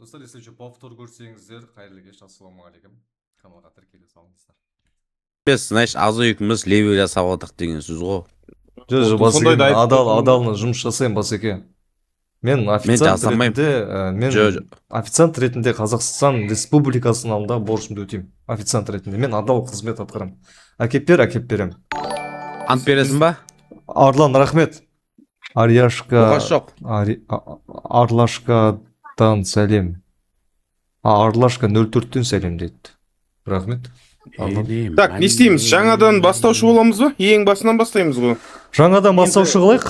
Достар, если повтор көрсеңіздер, қайырлы кеш, ассалаумағалейкум. Каналға тіркеле салыңыздар. Біз, значит, азы-үйкіміз левел жасап отырық деген сөз ғой. Жоқ, басеке, адалына жұмыс жасаймын, басеке. Мен официант ретінде Қазақстан Республикасының алдында борышымды өтеймін. Официант ретінде мен адал қызмет атқарамын. Әкеп берем. Ант бересің ба? Арлан, рахмет. Арияшка. Оқаш жоқ. Арлашкадан сәлем. Арлашка 04-тен сәлем дейді. Рахмет. Так, не істейміз? Жаңадан бастаушы боламыз ба? Ең басынан бастаймыз ғой. Жаңадан бастаушы қылайық.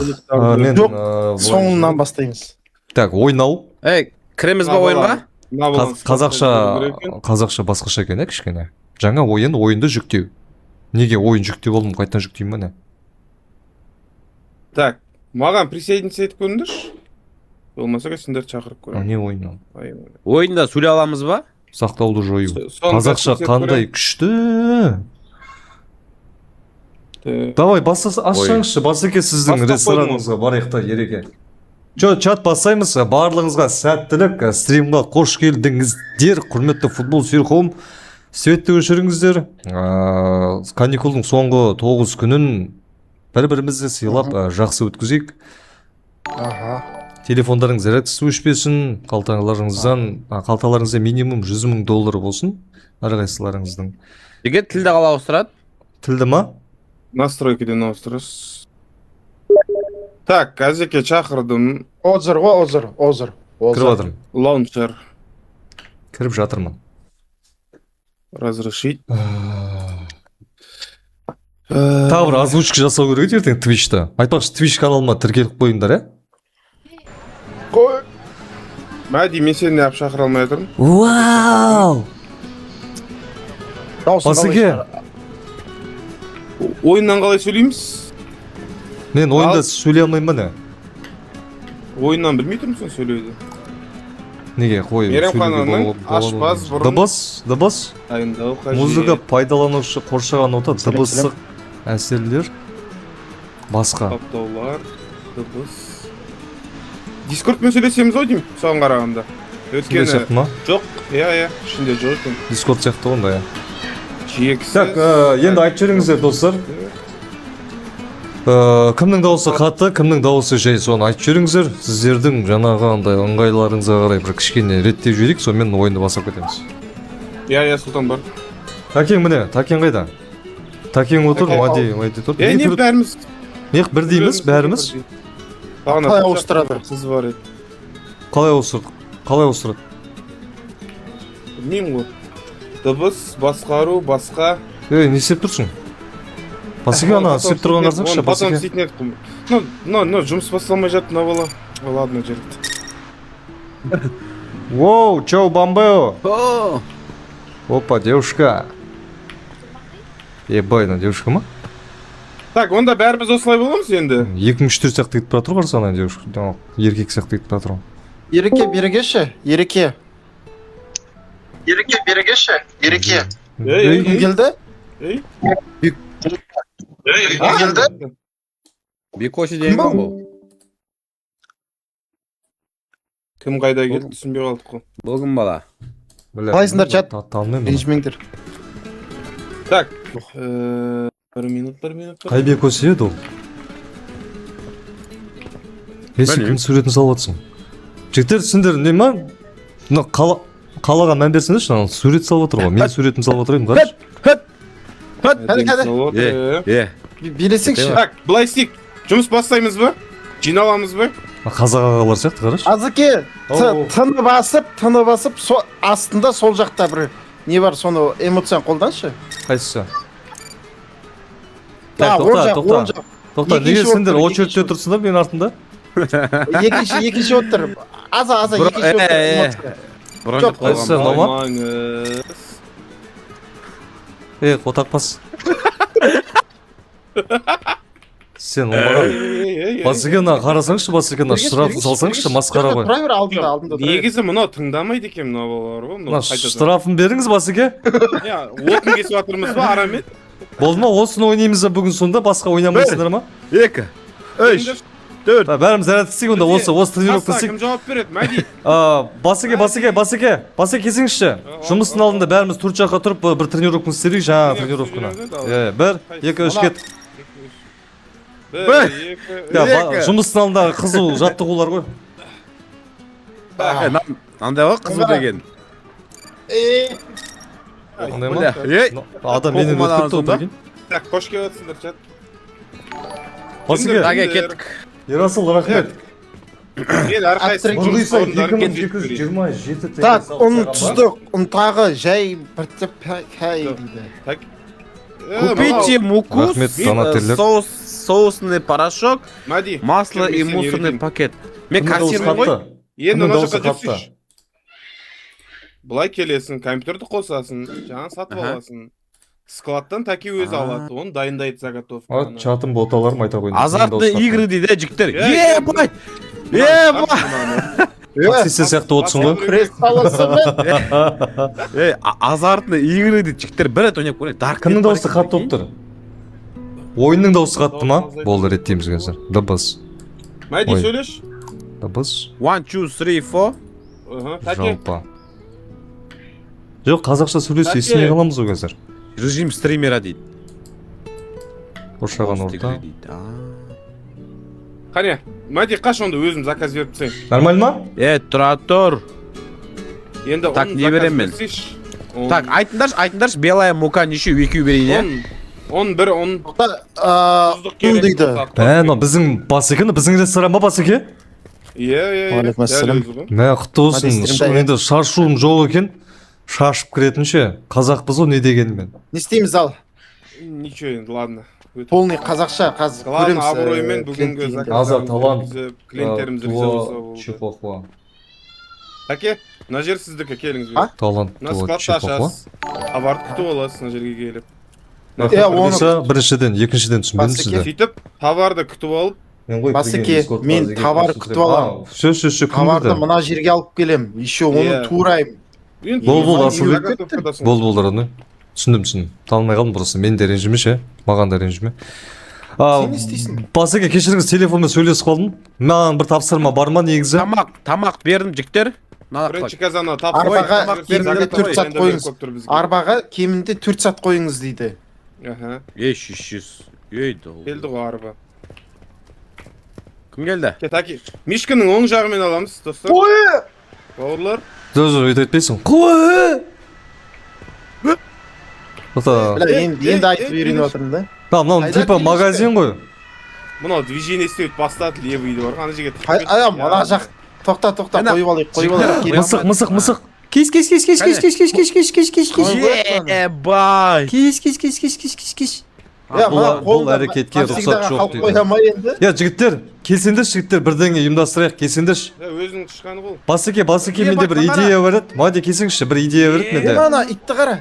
Жоқ, соңынан бастаймыз. Так, ойнау. Кіреміз ба ойынға? Қазақша басқаша екен, кішкене. Жаңа ойынды жүктеу. Неге ойын жүктеу болдым, қайтадан жүктеймін міне. Так, маған присоединиться етіп көріңдерші. Болмаса сендер шақырып көрем. Не ойын? Ойында сөйлей аламыз ба? Сақтауды жою. Қазақша қандай күшті. Давай, ашсаңызшы, басеке сіздің рестораныңызға барайық та, ереке. Чат басаймыз, барлығыңызға сәттілік, стримға қош келдіңіздер, құрметті футбол сүйер қауым. Светті өшіріңіздер. Каникулдың соңғы 9 күнін бір-бірімізді сыйлап жақсы өткізейік. Телефондарыңыз зарядкасы өшпесін, қалталарыңызда минимум $100,000 болсын, әрқайсыларыңыздың. Неге тілді қала ауыстырады? Тілді ма? Настройкеден ауыстырасыз. Так, әзеке шақырдым. Озыр ғой, озыр. Кіріп жатырмын. Лаунчер. Кіріп жатырмын. Разрешить. Тағы бір озвучка жасау керек ертең Twitch-та. Айтпақшы, Twitch каналыма тіркеліп қойыңдар, Қой. Мәди, мен сені неғып шақыра алмай жатырмын. Вау! Басеке, Ойыннан қалай сөйлейміз? мен ойында сөйлей алмаймын міне. Ойыннан білмей тұрмысың сөйлеуді. Неге қой? Мейрамхананың ашпаз бұрын Дыбыс. дайындау қажет. Музыка пайдаланушы қоршаған орта, дыбыстық әсерлер, басқа. Таптаулар, дыбыс. Дискордпен сөйлесеміз ау деймін, соған қарағанда. Сізде сияқты ма? Жоқ, иә, ішінде жоқ екен. Дискорд сияқты онда, Жиексіз. Так, енді айтып жіберіңіздер, достар. Кімнің дауысы қатты, кімнің дауысы жай, соны айтып жіберіңіздер. Сіздердің жаңағы андай ыңғайларыңызға қарай бір кішкене реттеп жіберейік, сонымен ойынды бастап кетеміз. Иә, Сұлтан бар. Такең міне, Такең қайда? Такең отыр, Мади тұр. Не бәріміз? Неғ бір дейміз, бәріміз? Қалай ауыстырады? Қыз бар еді. Қалай ауыстырады? Білмеймін ғой. Дыбыс, басқару, басқа. Не істеп тұрсың? Басеке ана, істеп тұрған қарсаңшы, Потом басеке. істейтін едік. Жұмыс басталмай жатты, мына бала. Ладно, жерді. Воу, чоу, бомбео. Опа, девушка. Ебайна, девушка ма? Так, онда бәріміз осылай боламыз енді. 2-3 сияқты кетіп бара тұр қарсы ана девушка. Еркек сияқты кетіп бара тұр. Ереке, берегеші. Ереке. Кім келді? Кім келді? Бекоши деген бұл. Кім қайда келді түсінбей қалдық қой. Бұл кім бала? Қалайсыңдар, чат? Танымаймын. Ренжімеңдер. Так, бір минут. Қай Бекоши еді ол? Сен кім суретін салып жатсың? Жігіттер, сендер не ма? Қалаға мән берсеңдерші, сурет салып отыр ғой. Мен суретін салып отырайын, қараш. Кәді. Билесеңші. Так, былай істейік. Жұмыс бастаймыз ба? Жиналамыз ба? Қазақ ағалар сияқты, қараш. Азыке, тыны басып, астында сол жақта бір не бар, соны эмоциян қолданшы. Қайсысы? Тоқта, неге сендер очередте тұрсыңдар мен артында? Екінші отыр. Аза, екінші отыр. Жоқ, қайсысы, нома? Қотақ бас. Сен олмаған. Басыкена қарасаңшы, басыкена штраф салсаңшы, масқара ғой. Тұра бер, алдында. Негізі мұнау тыңдамайды екен мына балалар ғой. Штрафын беріңіз, басыке. Отын кесіп жатырмыз ба, арамет? Болды ма, осыны ойнаймыз да бүгін сонда, басқа ойнамайсыңдар ма? 2, 3, 4. бәріміз зарядка істейік онда осы тренировка Қасқа, істейік. кім жауап береді мәди? Басеке келсеңізші. Жұмыстың алдында бәріміз төрт жаққа тұрып бір тренировканы істейік, жаңа тренировканы. Бір, екі, үш кет. Бір, екі, Жұмыстың алдындағы қызу жаттығулар ғой. Андай ғой қызу деген. Ондай ма? Адам менен Оқымаған өтіп кетті сонда? ғой. Так, қош келіпсіңдер, чат. Басеке, Ага, кеттік. Ерасыл рахмет. Мен әрқайсының жұмыс орындарымен кетіп берейін. 2227 Так, ұн тұздық, ұн тағы жай біртіп хай дейді. Так. Купите муку, Рахмет, Донателлер. соусный порошок, Мәди. масло и келмесең мусорный үйретемін. пакет. Мен Кімнің дауысы кассирмін ғой. қатты? Енді Кімнің мына дауысы жаққа қатты? жүрсейші. Былай келесің, компьютерді қосасың, жаңа сатып Аха. аласың. Складтан таки өзі алады, оны дайындайды заготовка. Чатым боталарым айта қойды. Азартный игры дейді жігіттер. Е, Ебать! Таксист сияқты отырсың ғой. Пресс саласымен. Азартный игры дейді жігіттер. Бір рет ойнап көрейік. Dark Кімнің Net дауысы бар қатты екен. болып тұр? Ойынның дауысы қатты ма? Болды, реттейміз қазір. Дыбыс. Мәди Ой. сөйлеш. Дыбыс. 1, 2, 3, 4. Таке. Жалпа. Жоқ, қазақша сөйлесе Тәке. есіне қаламыз ғой қазір. Режим стримера дейді. Қоршаған Host игры орта. дейді. Қане, Мәди қаш онда өзім заказ беріп тсең. Нормально ма? Тұра тұр. Енді Так, оның не заказ берем мен? берсейші. Так, айтыңдаршы, белая мука неше екеу берейін, е? Он бір, он Ұн дейді. Мына біздің Басеке, біздің ресторан ба Басеке? Иә. Уалейкум ассалам. Мә, құтты болсын. Мадистрим Енді шашуым жоқ екен. Шашып кіретінші. Қазақпыз ғой не дегенмен. Не істейміз ал? Ничего енді, ладно. Полный қазақша қазір Ладно, көреміз. абыроймен бүгінгі клиент Азат, талант. клиенттеріміз риза болса болды. Чихуахуа. Таке, мына жер сіздікі, келіңіз. А? Талант. Мына складты ашасыз. Товарды күтіп аласыз мына жерге келіп. оны- Біріншіден, екіншіден түсінбедім Басеке. сізді. Сөйтіп, товарды күтіп алып, Басеке, мен товар күтіп аламын. Сөз, Товарды кім мына жерге алып келем. Еще оны Иә. турайым. Бол, асыл. Бол. Болды, раны. Түсіндім. Танымай қалдым просто. Мен де ренжіме ше. Маған да ренжіме. Сен не істейсің? Басеке, кешіріңіз, телефонмен сөйлесіп қалдым. Маған бір тапсырма бар ма негізі? Тамақ бердім жігіттер. Бірінші казана Арбаға кемінде 4 сат қойыңыз. қойыңыз. Арбаға кемінде 4 сат қойыңыз дейді. Аха. Еш. Ейді. Келді ғой арба. Кім келді? Таки, Мишканың оң жағымен аламыз, достар. Бауырлар. Дөз өйтіп айтпайсың. Қой! Енді айтып үйреніп отырмын да. Мынау типа магазин ғой. Мынау движение істеуді бастады, левыйды бар. Ана жерге Мына жақ. Тоқта, қойып алайық. Мысық. Кеш. Ебай! Бұл әрекетке рұқсат жоқ дейді. Я, жігіттер, келсендерші жігіттер, бірдеңе ұйымдастырайық, келсендерші. өзінің тышқаны бол. Басеке, менде бір идея бар еді. Маде келсеңші, бір идея бар еді менде. Ана итті қара.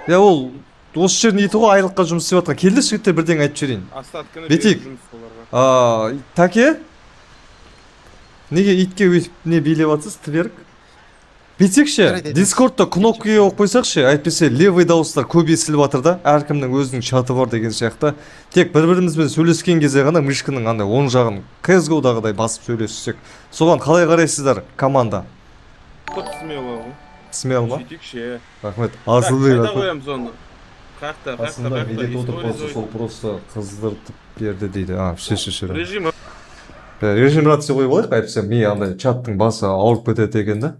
Я, ол осы жердің иті ғой, айлыққа жұмыс істеп жатқан. Келді жігіттер, бірдеңе айтып жіберейін. Остатканы Бетик. Таке? Неге итке өйтіп не билеп атсыз, тверк? Бетекші, дискордта кнопкаға қойып қойсақшы, әйтпесе левый дауыстар көп естіліп жатыр да, әркімнің өзінің чаты бар деген сияқты. Тек бір-бірімізбен сөйлескен кезде ғана мышканың андай оң жағын CSGO-дағыдай басып сөйлессек. Соған қалай қарайсыздар, команда? Көп смело ғой. Смел ма? Сөйтейікші. Рахмет. Асылбек Қайда рахмет. қоямыз оны? Қақта, Асында билет отырып болса сол просто қыздыртып берді дейді. Ше. Режим. Режим рация қойып алайық, әйтпесе мен андай чаттың басы ауырып кетеді екен да.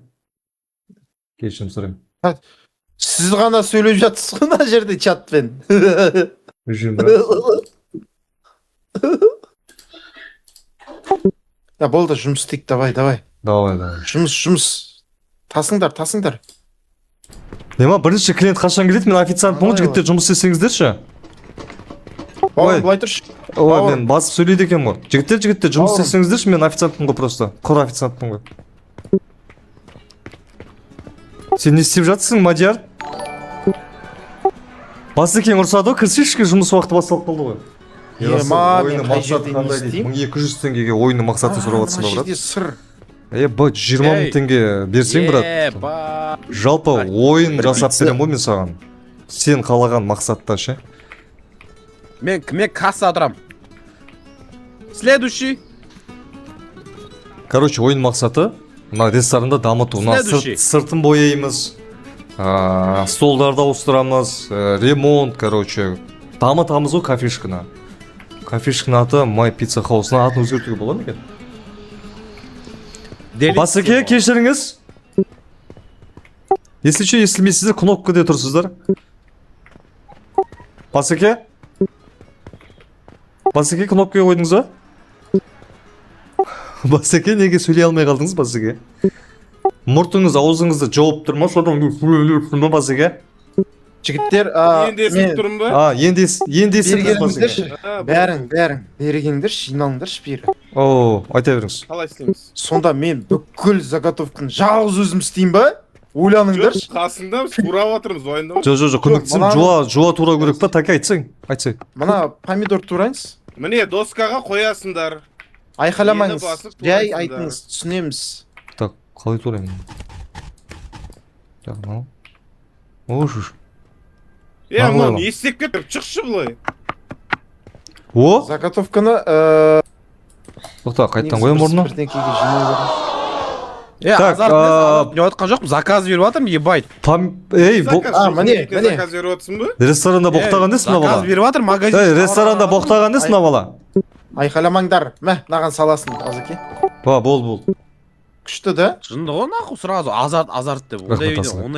Кешірім сұраймын. Сіз ғана сөйлеп жатсыз ғой мына жерде чатпен. Режим рация. Ya болды, жұмыс істейік, давай. Давай. Жұмыс. Тасыңдар. Нема, бірінші клиент қашан келеді? Мен официантпын ғой, жігіттер жұмыс істесеңіздерші. Ой. Былай тұршы. Ой, мен басып сөйлейді екен ғой. Жігіттер жұмыс істесеңіздерші, мен официантпын ғой просто. Құр официантпын ғой. Сен не істеп жатсың, Мадияр? Басекең ұрсады ғой, кірсеші, жұмыс уақыты басталып қалды ғой. Мен қай жерде не істеймін? 1200 теңгеге ойынның мақсатын сұрап жатсың ба, Мына брат? жерде сыр. 20 мың теңге берсең, брат. Жалпы ойын жасап берем ғой мен саған. Сен қалаған мақсатта ше. Мен касса отырам. Следующий. Короче, ойын мақсаты мына ресторанда дамыту. Мына Следующий. сыртын бояймыз, столдарды ауыстырамыз, ремонт, короче, дамытамыз ғой кафешканы. Кафешкінің аты My Pizza House'на атын өзгертуге болады ма екен? Басеке, кешіріңіз. Если что, естілмейсіздер, кнопкада тұрсыздар. Басеке? Басеке, кнопкаға қойдыңыз ба? Басеке, неге сөйлей алмай қалдыңыз, Басеке? Мұртыңыз, аузыңызды жауып тұр ма? Содан ма, Басеке? жігіттер Енді естіп тұрмын ба? Енді естіңіз, Басеке. бәрің берегеңдерші, жиналыңдаршы бері. О, айта беріңіз. Қалай істейміз? Сонда мен бүкіл заготовканы жалғыз өзім істеймін ба? Ойланыңдаршы. Қасында турап отырмыз ойында. Жоқ, көмектесем, жуа тура керек па? Так айтсаң. Мына помидор турайыныз. Міне доскаға қоясыңдар. Айқаламаңыз. Ені басып Жай турайсыңдар. айтыңыз, түсінеміз. Так, қалай тураймын? Так, мынау. Ош. Мынау не істеп кетіп шықшы былай. Заготовканы Тоқта, қайттан қоям орнына. бірдеңкеге жинай беріңіз. Так, не отқан жоқпын, заказ беріп жатырмын, ебайт. Ей, бұл міне. Заказ беріп отырсың ба? ресторанда боқтаған дес мына Заказ бала. беріп жатыр, магазин. Ей, ресторанда боқтаған дес мына бала. Айқаламаңдар. Мә, мынаған саласын, Азеке. Бол. Күшті да? Шынды ғой нахуй сразу азарт деп. Ондай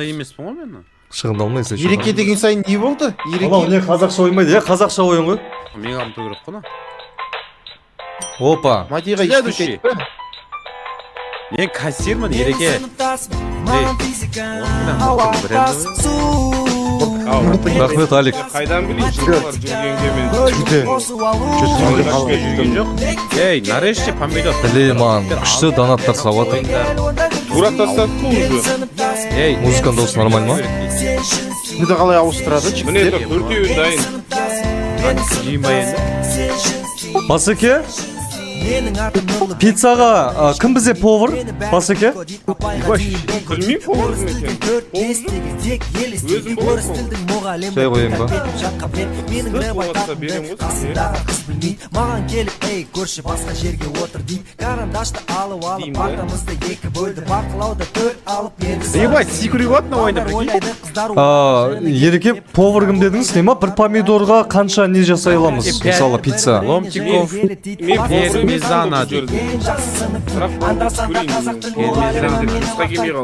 емеспін ғой мен. Шығындалмайсың. Ереке деген сайын не болды? Анау не қазақша оймайды, қазақша ойын ғой. Мен қамту керек қой. Опа. Мадиға Следующий. ештеңке айтпа. Мен кассирмін, ереке. Рахмет, Алик. Қайдан білейін жылдар жүргенге мен. Жүрген жоқ. Ей, нарешті помидор. Лейман, күшті донаттар сауаты. Тура тастадық қой уже. Ей, Музыканың дауысы нормально ма? Бұны қалай ауыстырады Міне жігіттер? төртеуін дайын. жиынбай енді. Басеке, пиццаға кім бізде повар? Басеке? Білмеймін поварым екен. Өзім боласың. Жай қойайын ба? Болатса берем ғой сізге. Маған келіп ей көрші басқа жерге отыр дейді карандашты алып Деймін ба? партамызды екі бөлді бақылауды төрт алып берді Ебать, секіріп отыр ойында, прикинь. Ереке, повар кім дедіңіз? Нема бір помидорға қанша не жасай аламыз? Мысалы, пицца. Ломтиков. Мезана жүрді.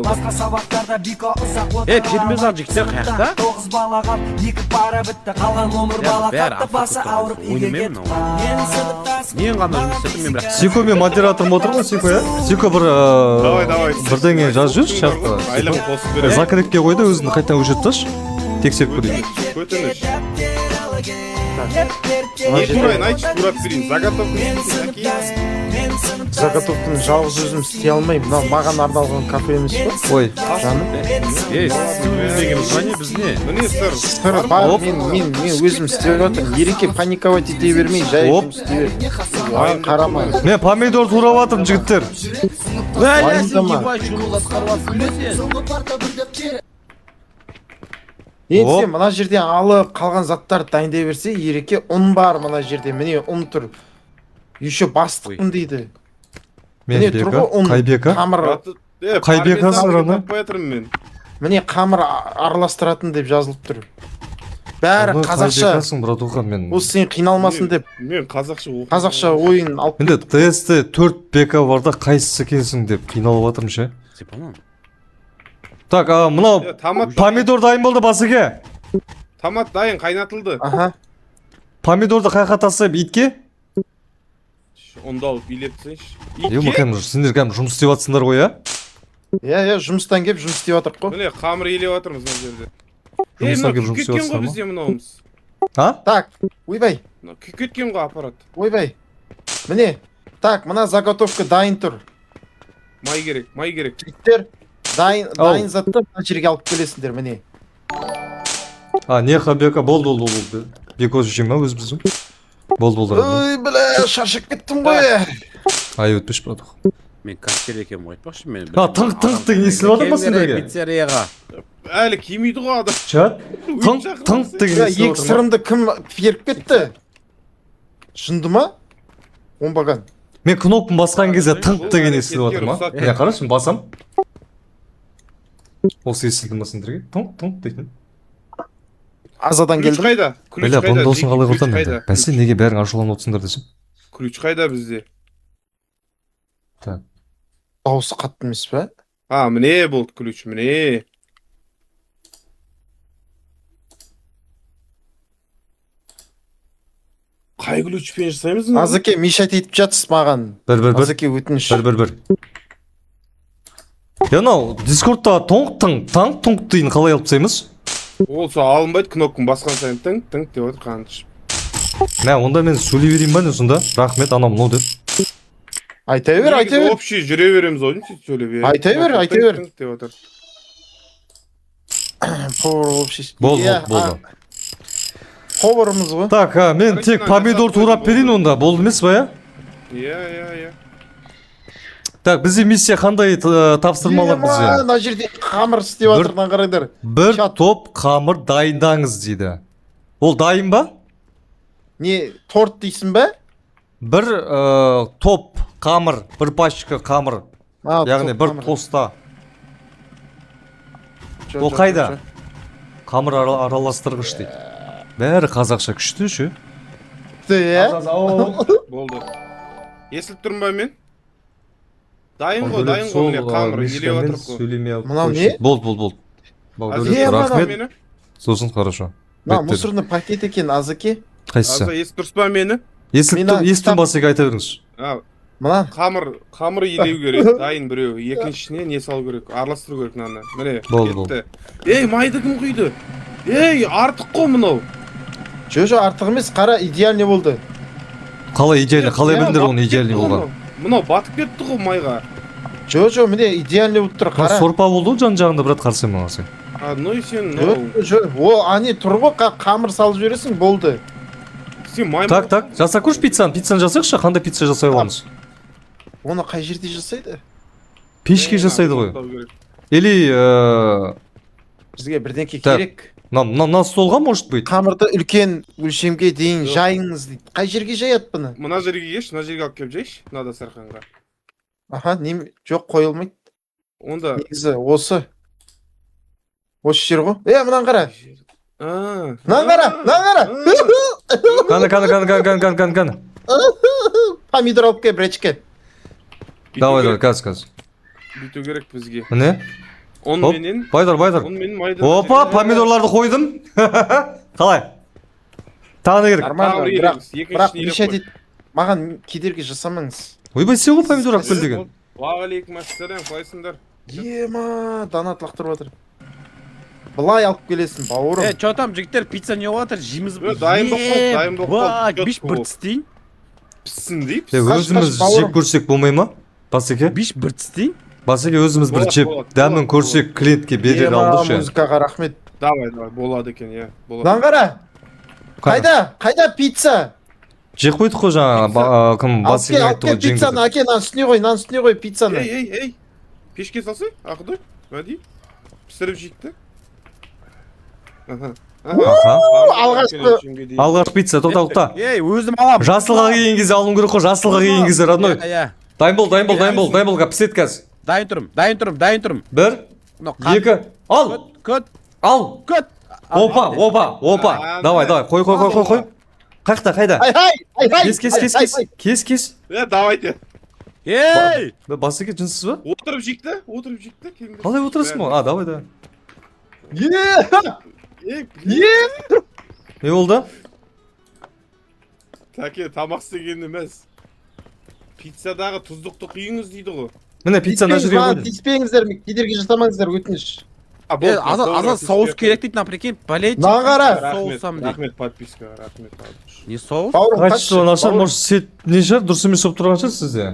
басқа сабақтарда бико ұзақ Ей, пермезан жігіттер қаяқта? 9 балаған екі пара бітті қалған өмір бала бәрі қатты басы африка ауырып тұрған. үйге Ойнамаймын кетіп ау. менің сыныптасым Мен ғана жұмыс істедім, мен бірақ. Сико мен модераторым отыр ғой, Сико, иә? Сико бір Давай. бірдеңе жазып жүрші жақта. Айлық қосып берем. Закрепке қойды, өзін қайтадан өшіріп тасташы. Тексеріп көрейік. Көтініш. Не турайын, айтшы турап берейін. Заготовканы жалғыз өзім істей алмаймын. Мынау маған арналған кафе емес па? Ой, Жаным. Ей, сіз білмегеніміз ба не, біз не? Міне сыр. Сыр бар, мен өзім істеп жатырмын. Ереке паниковать ете бермей, жай Оп. жұмыс істей бер. Маған қарама. мен помидор турап жатырмын, жігіттер. Уайымдама. Ебать, шұғыл атқарып күлесен. Енді Оп. сен мына жерден алып қалған заттарды дайындай берсе, Ереке ұн бар мына жерде. Міне ұн тұр. Еще бастықпын дейді. Мен Міне бека, тұрғы ұн. қай бека? Қамыр. Қай бекасың ана? Таппайатырмын мен. Міне қамыр араластыратын деп жазылып тұр. Бәрі Қай қазақша. бекасың, братухан, мен. Осы сен қиналмасын деп Мен қазақша оқып. қазақша ойын алып Менде тестте 4 бека бар да қайсысы екенсің деп қиналып жатырмын ше. Сепаман. Так, мынау помидор дайын болды, Басеке. Томат дайын қайнатылды. Аха. Помидорды қайқа тастап итке? Онда алып билетсінші. Сендер кәдімгі жұмыс істеп жатсыңдар ғой, иә? Иә, жұмыстан келіп жұмыс істеп жатырық қой. Міне қамыр елеп жатырмыз мына жерде. Жұмыстан келіп жұмыс істеп Кеткен ғой жатсыңдар бізде мынауымыз. ма? Так, ойбай, Кеткен ғой аппарат. ойбай. Міне, так, мына заготовка дайын тұр. Май керек. Жігіттер, дайын затты мына жерге алып келесіңдер, міне. Неха бека, бол. Бекоз жейм ма өз біздің? Бол. Ой, бля, шаршап кеттім ғой. Ай өтпеш, братух. Мен кассир екенмін ғой, айтпақшы мен. Тыңқ деген естіліп жатыр ма сендерге? Пиццерияға. Әлі кимейді ғой адам. Чат? Тыңқ деген естіліп Екі жатыр ма? сырымды кім беріп кетті? Шынды ма? оңбаған. Мен кнопканы басқан кезде Бұл тыңқ деген әрекетке естіліп жатыр ма? рұқсат Міне қарашы, басам. Осы естілді ма сендерге? Тыңқ дейтін. Азадан Ключ келдім. қайда? Ключ Бәле, бұның қайда? досын қалай Ключ құртам қайда? енді? Бәсе неге бәрің ашуланып отырсыңдар десем? Ключ қайда бізде? Дауысы қатты емес пе? А, міне болды ключ, міне. Қай ключпен жасаймыз? Азеке, мешайт етіп жатсыз маған. Бір. Азеке, өтініш. Бір. Я анау Дискордта таңқ дейін қалай алып тастаймыз? Ол сол алынбайды, кнопканы басқан сайын тың деп отыр қаныш. Мә, онда мен сөйлей берейін ба не сонда? Рахмет, анау мынау деп. Айта бер. Общий жүре береміз ойын, сөйтіп сөйлеп бер. Айта бер. Тыңқ деп отыр. Повар общий. Болды. Поварымыз ғой. Так, мен тек помидор турап берейін онда, болды емес па, я? Иә. Так, бізде миссия қандай тапсырмалар бізде? Мына жерде қамыр істеп жатырдан қараңдар. Бір топ қамыр дайындаңыз дейді. Ол дайын ба? Не, торт дейсің бе? Бір топ қамыр, бір пачка қамыр. Яғни бір тоста. Ол қайда? Қамыр араластырғыш дейді. Бәрі қазақша күшті ше. Болды. Естіліп тұрмын ба мен? Дайын ғой, міне қамыр елеп отырып қой. Мынау не? Болды. Рахмет. Сосын хорошо. Мына мусорный пакет екен, Азеке. Қайсысы? Аза естіп тұрсыз ба мені? Естің басеке айта беріңіз. Мына Қамыр елеу керек, дайын біреу. Екіншісіне не салу керек, араластыру керек мынаны. Міне, Болды. Ей, майды кім құйды? Ей, артық қой мынау. Жо, артық емес, қара, идеальный болды. Қалай идеальный, қалай білдіңдер оны идеальный болған? Мынау батып кетті ғой майға. Жо, міне идеальный болып тұр, қара. Сорпа болды жан жағында брат қарсы мен сен. Ну и сен, О, ане тұр ғой, қамыр салып жібересің, болды. Сен май. Так, жаса көрші пиццаны жасайықшы, қандай пицца жасай аламыз? Оны қай жерде жасайды? Пешке жасайды ғой. Или бізге бірдеңке керек. Мына столға может быть? Қамырды үлкен өлшемге дейін жайыңыз дейді. Қай жерге жаяды бұны? Мына жерге кеш, мына жерге алып келіп жайшы, мынада сарқанға. Аха, жоқ қойылмайды. Онда негізі осы жер ғой. Мынаны қара. Қаны. Помидор алып кел, бречке. Давай, каз. Бүйту керек бізге. Міне. Он менен. Байдар. Опа, помидорларды қойдым. Қалай? Тағы керек. Нормально, бірақ неше дейді. Маған кедергі жасамаңыз. Ойбай, сен ғой помидор алып кел деген. Уағалейкум ассалам, қалайсыңдар? Ема, донат лақтырып жатыр. Былай алып келесің, бауырым. Чё там, жігіттер, пицца не жатыр, жейміз бе? Дайын болып қалды. Биш бір тістейін. Піссін дейіп. Өзіміз жеп көрсек болмай ма? Басеке? Биш бір тістейін. Басеке өзіміз бір жеп, дәмін көрсек клиентке берер алдық ше. Музыкаға рахмет. Давай, болады екен, иә. Мынаны қара. Қайда пицца? Жеп қойдық қой жаңа, кім басеке айтты ғой жеңді. Пиццаны әке, нан үстіне қой пиццаны. Ей, пешке салсай, ақыдай, мәди. Пісіріп жейікті. Алғаш пицца, тоқта. Ей, өзім алам. Жасылға келген кезде алуым керек қой, жасылға келген кезде, родной. Дайын бол, пісет кәз. Дайын тұрым. Бір, екі, ал! Ал! Опа! Давай, қой. Қайда? Кес. Давайте. Ей! Басеке жынсыз ба? Отырып жейікті. Қалай отырасың ба? Давай. Не болды? Тәке, тамақ істеген емес. Пиццадағы тұздықты құйыңыз дейді ғой. Міне пиццаны жүрген қойды. Тиіспеңіздер, кедергі жасамаңыздар, өтініш. Азан соус керек дейді, наприкинь, болеть. Мынаны қара. Соусам дейді. Рахмет подпискаға, рахмет. Не соус? Қайтшы нашар, может сет не шығар, дұрыс емес болып тұрған шығар сізде?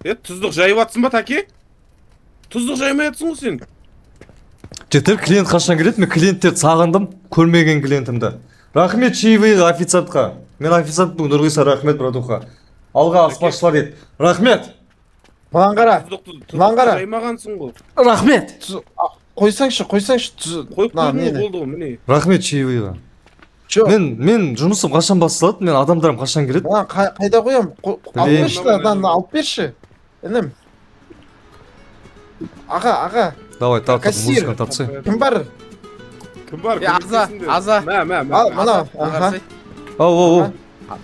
Тұздық жайып атсың ба, тәке? Тұздық жаймай атсың ғой сен? Жетер, клиент қашан келеді? Мен клиенттерді сағындым, көрмеген клиентімді. Рахмет чаевыйға официантқа. Мен официант бүгін Нұрғиса, рахмет братуха. Алға аспазшылар еді. Рахмет. Мынаны қара. Тұздық жаймағансың ғой. Рахмет. Қойсаңшы. Қойып қойдың ғой, болды ғой, міне. Рахмет чаевыйға. Жоқ. мен жұмысым қашан басталады? Мен адамдарым қашан келеді? Маған қайда қоям? Алып Білейін. берші да, алып берші. Інім. Аға. Давай, тарт, Кассир. музыканы тартсай. Кім бар? Кім бар? Аза. Мына. Аха. Ау.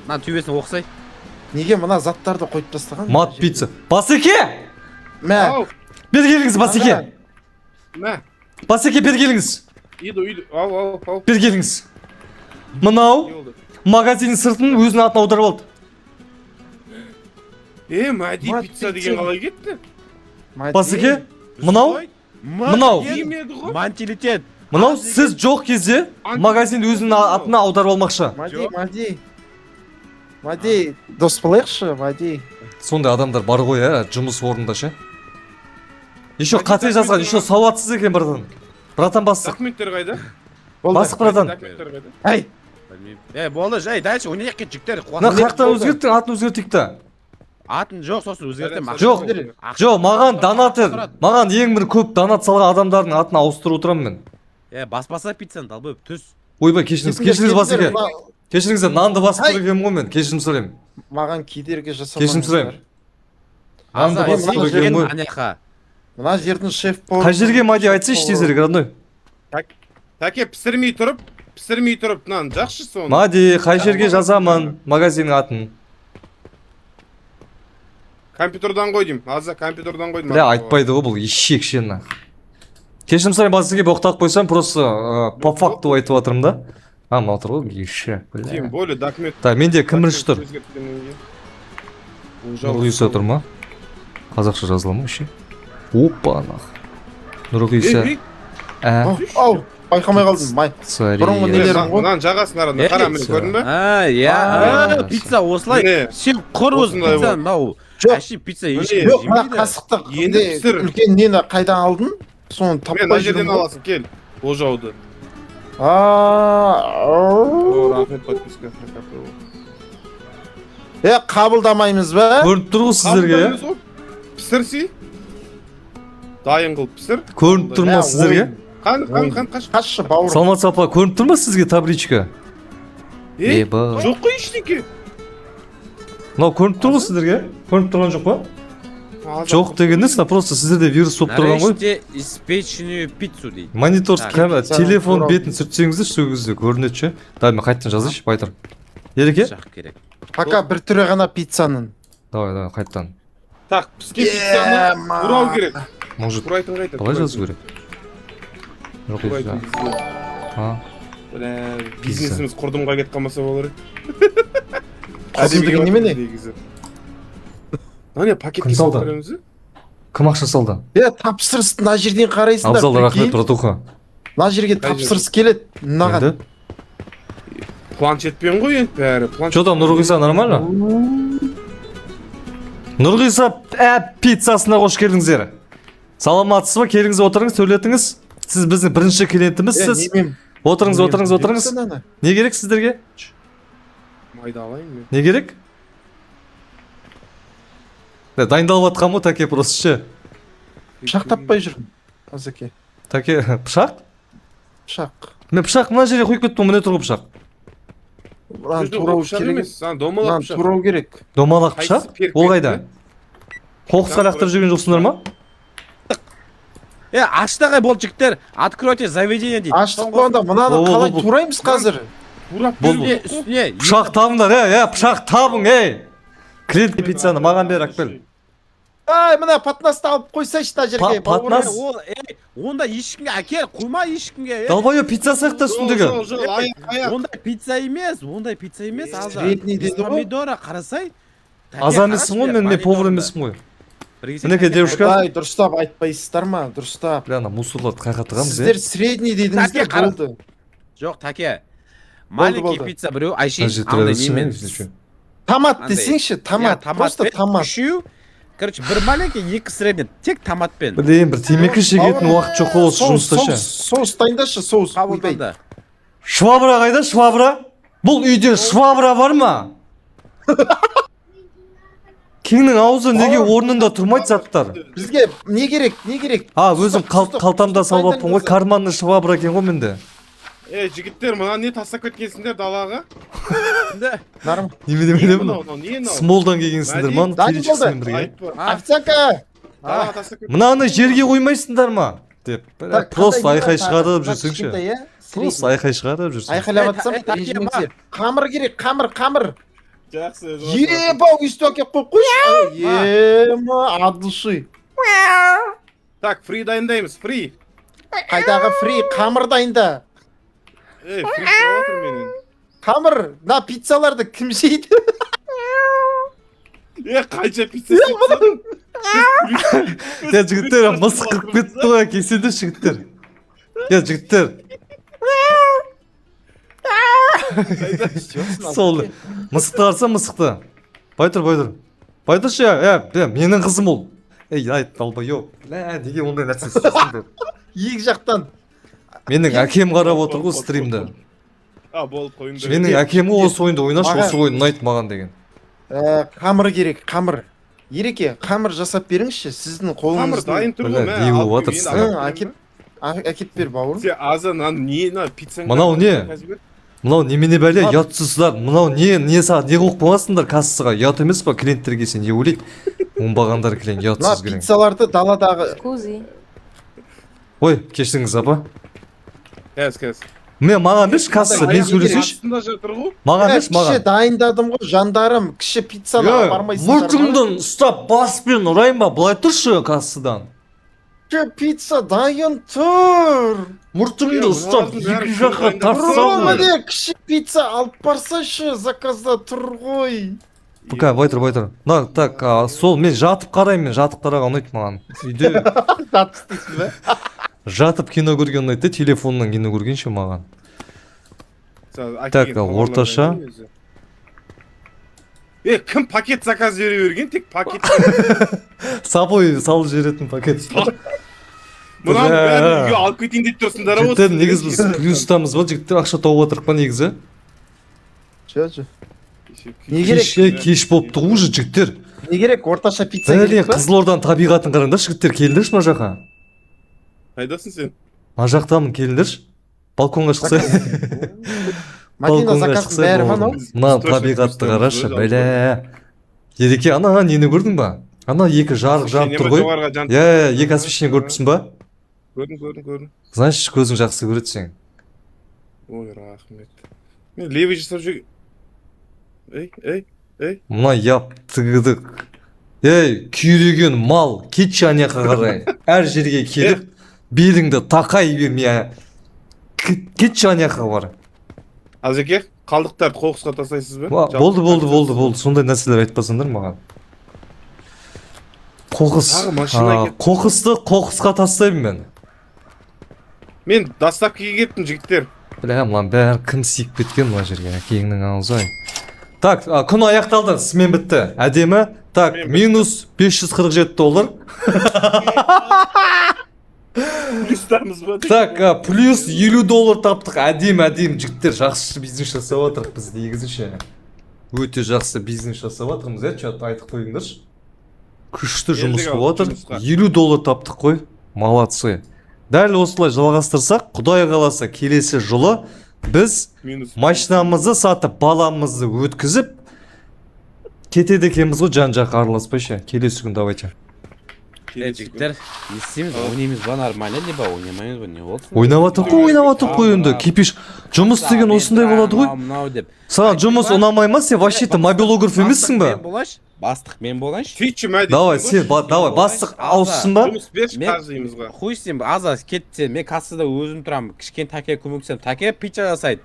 Мына төбесін оқысай. Неге мына заттарды қойып тастаған? Мат пицца. Басеке! Мә. Ау, Бер келіңіз, Басеке! мә. Басеке, бер келіңіз! Үйді. Ау. Бер келіңіз! Мынау магазин сыртын өзінің атына аударып алды. Мәди Мат пицца пицца. деген қалай кетті? Басеке, мынау Емеді ғой. Мантилитет. сіз жоқ кезде магазин өзінің атына аударып алмақшы. Мади, дос болайықшы, Мади. Сондай адамдар бар ғой, жұмыс орнында ше. Еще қате жазған, еще сауатсыз екен братан бастық. Документтер қайда? Бастық братан. Документтер қайда? Әй, Болды, жай, дальше ойнайық кет жігіттер. Мына қаяқтан өзгерттің, атын өзгертейік та. Атын жоқ, сосын өзгертем. Жоқ, маған донатер, маған ең бір көп донат салған адамдардың атын ауыстырып отырамын мен. Баспаса пиццаны далбай түс. Ойбай, кешіріңіз Басеке. Кешіріңіз, нанды басып тұр екенмін ғой мен, кешірім сұраймын. маған кедергі жасамаңыздар. Кешірім сұраймын. Нанды Аза, басып тұр екенмін ғой. аняқа. Мына жердің шеф болып. Қай жерге Мади айтсайшы тезірек, родной. Тәке, пісірмей тұрып, нан, жақшы соны. Мади, қай жерге жазамын магазиннің атын? Компьютердан қой деймін. Аза, компьютердан қойдым. Бля, айтпайды ғой бұл ешек шені. Кешірім сұраймын, Басеке боқтап қойсам, просто по факту айтып жатырмын да. Мынау тұр ғой, ешек, Тем бля. более документ. Да, менде кім бірінші тұр? Өзгерткеннен кейін. Нұрғиса тұр ма? Қазақша жазыла ма ше? Опа, нах. Нұрғиса. Ау, байқамай қалдым, май. Бұрынғы нелерің ғой. Мынаның жағасын арасында қара міне көрдің бе? Пицца осылай. Міне. Сен құр осы Осындай пицца, ғой. мынау. Жоқ. Әшейін пицца Міне. ешкім Жоқ, мына жемейді. қасықты Енді пісір. үлкен нені қайдан алдың? Соны Мен таппай мына жерден жүрмін ғой. аласың, кел. Ол жауды. Рахмет подписка. Қабылдамаймыз ба? Көрініп тұр ғой сіздерге, Қабылдаймыз ғой. Пісірсей. Дайын қылып пісір. көрініп тұр ма сіздерге? Қан, қаш. Қашшы бауырым. Саламат сапа, көрініп тұр ма сізге табличка? Еба. Жоқ қой ештеңке. Мынау көрініп тұр ғой сіздерге? Көрініп тұрған жоқ па? Жоқ дегенде, просто сіздерде вирус болып тұрған ғой. Нарежьте испеченную пиццу дейді. Монитор, камера, пицца, телефон тура. бетін сүртсеңіздер, сол кезде көрінеді ше. Давай, мен қайттан жазайыншы, байтыр. Ереке? Шақ керек. Пока бір түрі ғана пиццаның. Давай, қайттан. Так, піскен пиццаны ма. турау керек. Может, Турайтын қайта. қалай жазу керек? Жоқ, Турайтын. а, Бизнесіміз құрдымға кетіп қалмаса болар еді. Құрдым деген немене? Міне пакетке Кім салды? салып береміз бе? кім ақша салды? Тапсырысты мына жерден қарайсыңдар. Абзал, рахмет, прикинь. братуха. Мына жерге тапсырыс келеді. Мынаған. Енді? Планшетпен ғой енді бәрі. Что там, Нұрғиса, нормально? Нұрғиса пиццасына қош келдіңіздер. Саламатсыз ба? Келіңіз, отырыңыз, сөйлетіңіз. Сіз біздің бірінші клиентімізсіз. Отырыңыз. Не керек сіздерге? Майда алайын мен. Не керек? Дайындалып жатқан ғой, Таке просто ше. Пышақ таппай жүрмін. Азеке. Таке, пышақ? Пышақ. Мен пышақ мына жерге қойып кеттім, міне тұр ғой пышақ. Мынаны турау керек. Домалақ Мынаны пышақ. турау керек. Домалақ пышақ? Қайсысы перфект, Ол қайда? Қоқысқа лақтырып жүрген жоқсыңдар ма? Аштағай бол жігіттер. Откройте заведение дейді. Аштық болғанда мынаны Ол, қалай ол. тураймыз қазір? Турап Бол, беру. Үстіне. Пышақ табыңдар, пышақ табың, Клиент пиццаны маған бер, Акбел. Ай, мына патнасты алып қойсайшы да жерге. Патнас? Онда ешкімге әкел, қойма ешкімге. Далбайы пицца сияқты үстіндегі. Аяқ. Ондай пицца емес, Аза. Средний деді ғой. Помидора қарасай. Аз емессің ғой, мен повар емеспін ғой. Мінеке, девушка. Ай, дұрыстап айтпайсыздар ма? Дұрыстап. Бля, ана мусорларды қайқа тығамыз, Сіздер средний дедіңіздер Таке, болды. Жоқ, Таке. Маленький болды. пицца біреу, Айшин. Даже Андай трэвелсің, немен. если Томат Андай. десеңші, томат. Просто томат. Үшеу. Короче, бір маленький, екі средний. Тек томатпен. Білейін, бір темекі шегетін уақыт жоқ қой осы жұмыста ше. Соус дайындашы, соус. Ойбай. Қабылданды. Швабра қайда, швабра? Бұл үйде швабра бар ма? Кеңнің аузы неге орнында тұрмайды заттар? Бізге не керек? Өзім қалтамда салып алыппын ғой, карманный швабра екен ғой менде. жігіттер мына не тастап кеткенсіңдер далаға? Нарым. неме Не мынау мынау, не мынау? смолдан келгенсіңдер ма Дайын телечкасымен болды. бірге Айтпа. Официантка. Далаға тастап кеткен. мынаны жерге қоймайсыңдар ма деп Так, просто қандай айқай не бар? шығарып Так, жүрсеңші кішкентай, иә? просто айқай шығарып жүрсің Айқайлап жатсам Такие ма? ренжімеңіздер. Қамыр керек, қамыр. Жақсы. Ебау, өйстіп әкеп қойып қойшы. Ема, от души. Так, фри дайындаймыз, фри. Қайдағы фри, қамыр дайында. Фри сұрап отыр менен. Қамыр, на пиццаларды кім жейді? Қанша пицца жейсің? я жігіттер мысық қылып кетті ғой келсеңдер жігіттер я жігіттер сол мысықты қарса мысықты бай тұршы менің қызым ол ей айт долбоёб неге ондай нәрсе істейсіңдер Екі жақтан. менің әкем қарап отыр ғой стримді Болып қойыңдар. менің әкем осы ойынды ойнашы Маған- осы ойын ұнайды маған деген Қамыр керек, қамыр. Ереке, қамыр жасап беріңізші, сіздің Қамыр қолыңызды. дайын тұр Бля, ғой, не болып жатырсың? Әкеп бер, бауырым. Сен аза не пиццаңды. Мынау не? мынау немене бәле ұятсыздар мынау не саған не қойып қойғансыңдар кассаға ұят емес па клиенттер келсе не ойлайды оңбағандар клиент Мына ұятсыз клиент пиццаларды даладағы. Скузи. ой кешіріңіз апа Кәз. маған берші касса мен сөйлесейінші Астында жатыр ғой. маған берші Кіші маған дайындадым ғой, жандарым. Кіші пиццаға бармайсыңдар. мұртыңды ұстап баспен ұрайын ба былай тұршы кассадан Кіші пицца дайын тұр. мұртыңды ұстап мыналардың бәрі екі жаққа дайындап тартса тұр ғой Міне, кіші пицца алып барсайшы, заказда тұр ғой. пока бай тұр на так сол мен жатып қараған ұнайды маған үйде Жатып істейсің бе? жатып кино көрген ұнайды телефоннан кино көргенше маған Так, орташа. Кім пакет заказ бере берген? Тек пакет. собой салып жіберетін пакет Мынаны бәрін үйге алып кетейін деп тұрсыңдар ғой. жігіттер негізі біз плюстамыз ба жігіттер ақша тауып отырық па негізі Жо. Не керек? кеш болып тұр уже жігіттер Не керек? Орташа пицца бәле керек па? қызылорданың табиғатын қараңдаршы жігіттер келіңдерші мына жаққа Қайдасың сен? мына жақтамын келіңдерші балконға шықса Мадина заказ бәрі ма мынау? мына табиғатты қарашы бәле ереке ана нені көрдің ба ана екі жарық жанып тұр ғой екі освещение көріпсің ба Көрдім. значит көзің жақсы көреді сен Ой, рахмет. Мен левый жасап жүр. Ей. мына яптығыдық ей күйреген мал кетші ана жаққа қарай әр жерге келіп беліңді тақай бермей кетші ана жаққа бар Азеке, қалдықтарды қоқысқа тастайсыз ба? болды сондай нәрселер айтпасаңдар маған Тағы машина кетті. қоқысқа тастаймын мен Мен доставкаға кеттім жігіттер. бля мынаны бәрі кім сиіп кеткен мына жерге әкеңнің аузы ай так күн аяқталды смен бітті әдемі так минус $547 Плюстармыз ба? так плюс $50 таптық әдемі жігіттер жақсы бизнес жасап жатырық біз негізінше өте жақсы бизнес жасап жатырмыз че-то айтып қойыңдаршы күшті жұмыс болып жатыр $50 таптық қой молодцы дәл осылай жалғастырсақ құдай қаласа келесі жылы біз машинамызды сатып баламызды өткізіп кетеді екенбіз ғой жан жаққа араласпайшы келесі күн давайте жігіттер не істейміз ойнаймыз ба нормально либо ойнамаймыз ба не болды ойнап жатырық қой енді кипиш жұмыс деген осындай болады ғой мынау деп саған жұмыс ұнамай ма сен вообще-то мобилограф емессің ба бастық мен болайыншы Сөйтші мәден. давай сен давай бастық ауызсың ба Жұмыс берші қаржымызға. хуй сен аза кетсе мен кассада өзім тұрамын кішкене таке көмектесемін таке пицца жасайды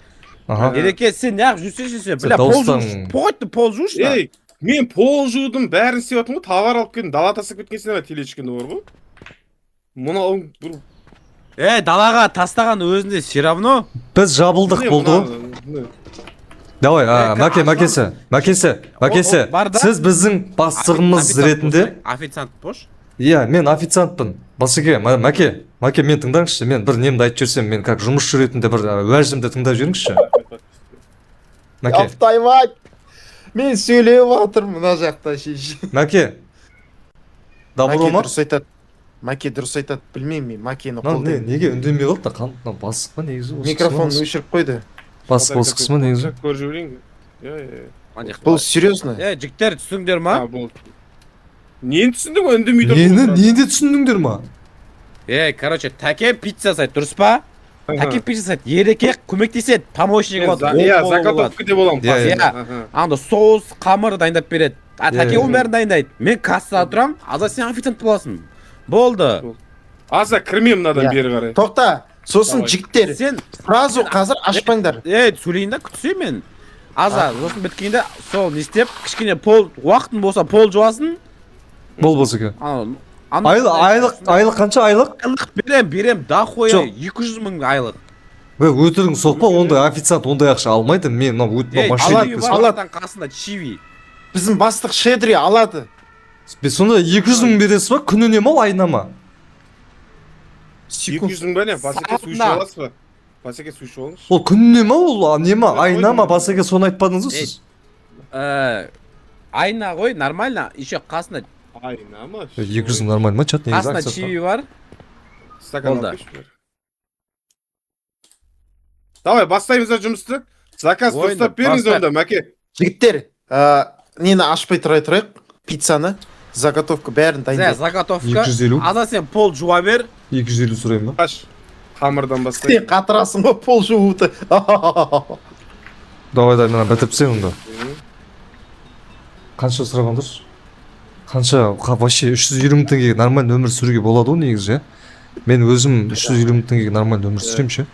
ереке сен неғып жүрсейші сен бля пол жушы Ей, мен пол жудым бәрін істеп жатырмын ғой, товар алып келдім, дала тастап кеткенсің ба телечкені бар ғой. Мынау бір далаға тастаған өзінде все равно біз жабылдық болды ғой давай мәкесі сіз біздің бастығымыз ретінде официант бош иә мен официантпын басеке мәке мен тыңдаңызшы мен бір немді айтып жүрсем мен как жұмысшы ретінде бір уәжімді тыңдап жүріңізші мәке Аптайбай. Мен сөйлеп жатырмын мына жақта шеші. мәке добро ма Дұрыс айтады. Маке дұрыс айтады білмеймін мен Макені не қолдаймын. неге үндемей қалды да қанаттан басық па негізі осы Микрофонын қысымы? өшіріп қойды. басық осы қысымы негізі көріп жіберейін. Бұл серьезно. жігіттер түсіндіңдер ма? Бұл. Нені түсіндің үндемей нені түсіндіңдер ма? Короче, тәке пицца жасайды, дұрыс па? Тәке пицца жасайды, ереке көмектеседі, помощник болады. Иә, заготовкада боламын. Анда соус, қамыр дайындап береді. Тәке Иә. оның бәрін дайындайды. Мен кассада тұрам, аза сен официант боласың. Болды. Аза кірмеймін мынадан бері қарай. Тоқта, сосын Давай. жігіттер, Сен сразу қазір ашпаңдар. сөйлейін да күтсей мен. Аза, сосын біткенде сол не істеп, кішкене пол, уақытың болса пол жуасын. бол басеке Айлық айлық қанша айлық? берем, дохуя, Жоқ. 200 мың айлық. өтірігің соқпа, ондай официант ондай ақша алмайды. Мен мынау өтпе машина Алады қасында чиви. Біздің бастық Шедри алады. сонда 200 мың бересіз ба? Күніне ма, айына ма? 200 мың ба не? Басеке су ішіп аласыз ба? Басеке су ішіп алыңыз. Ол күніне ма, ол не ма, айына ма? Басеке соны айтпадыңыз ба сіз? Айна ғой, нормально. Еще қасында Айна ма? 200 мың нормально ма? Чат негізі қасында акция чиви бар. Стакан Болды. алып кешіп. Давай, бастаймыз да жұмысты. Заказ Ойна, дұрыстап беріңіз баста. онда, Мәке. Жігіттер, нені ашпай тұрайық, пиццаны, заготовка бәрін дайындайды. Заготовка. 250. Аза сен пол жуа бер. 250 сұрайын ба? Қаш. Қамырдан Сен бастаймын. қатырасың ба пол жууды. Давай да, мен бітіріп сен онда. Қанша сұраған дұрыс? Қанша, вообще 320 мың теңгеге нормально өмір сүруге болады ғой негізі, иә? Мен өзім 320 мың теңгеге нормально өмір сүремін ше.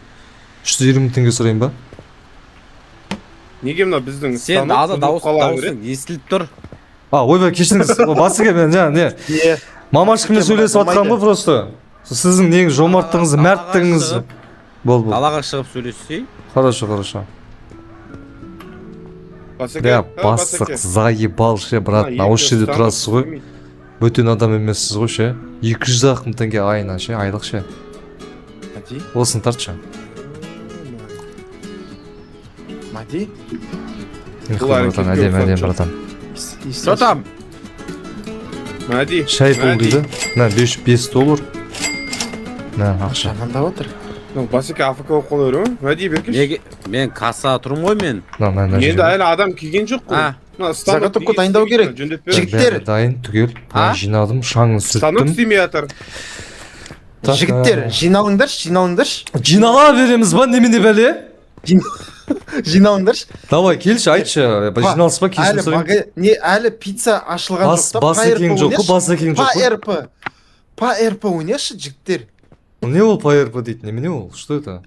320 мың теңге сұрайын ба? Неге мына біздің Сен станок аза бұзылып қала береді? дауысың естіліп тұр. Ойбай, кешіріңіз. Басеке мен не? Мамашкамен сөйлесіп жатқан ғой просто. Сіздің неңіз жомарттығыңыз, мәрттігіңіз. Бол. Далаға шығып сөйлесей. Хорошо. Басеке. Я бастық заебал ше, брат. Осы жерде тұрасыз ғой. Бөтен адам емессіз ғой ше. 200 мың теңге айына ше, айлық ше. Осыны тартшы. Мади? Братан, әдем, братан. Что там? Мәди. Шай пол дейді. На, $5. На, ақша. Жағанда отыр. Басеке АФК болып қала беру ма? Мәди беркеш. Мен кассада тұрмын ғой мен. Енді әлі адам келген жоқ қой. Заготовка дайындау керек. Жігіттер, Дайын, түгел. Жинадым, шаңын Станок сүрттім. істемей жатыр. жігіттер, жиналыңдаршы. Жинала береміз ба, немене бәле? Жиналыңдаршы. Давай, келші, айтшы. Жиналыс ба, кешін сұрайын. Әлі пицца ашылған жоқ та. Басекең жоқ қой, басекең жоқ қой. Па РП ойнашы, жігіттер. Не ол ПРП дейді, немене ол? Что это?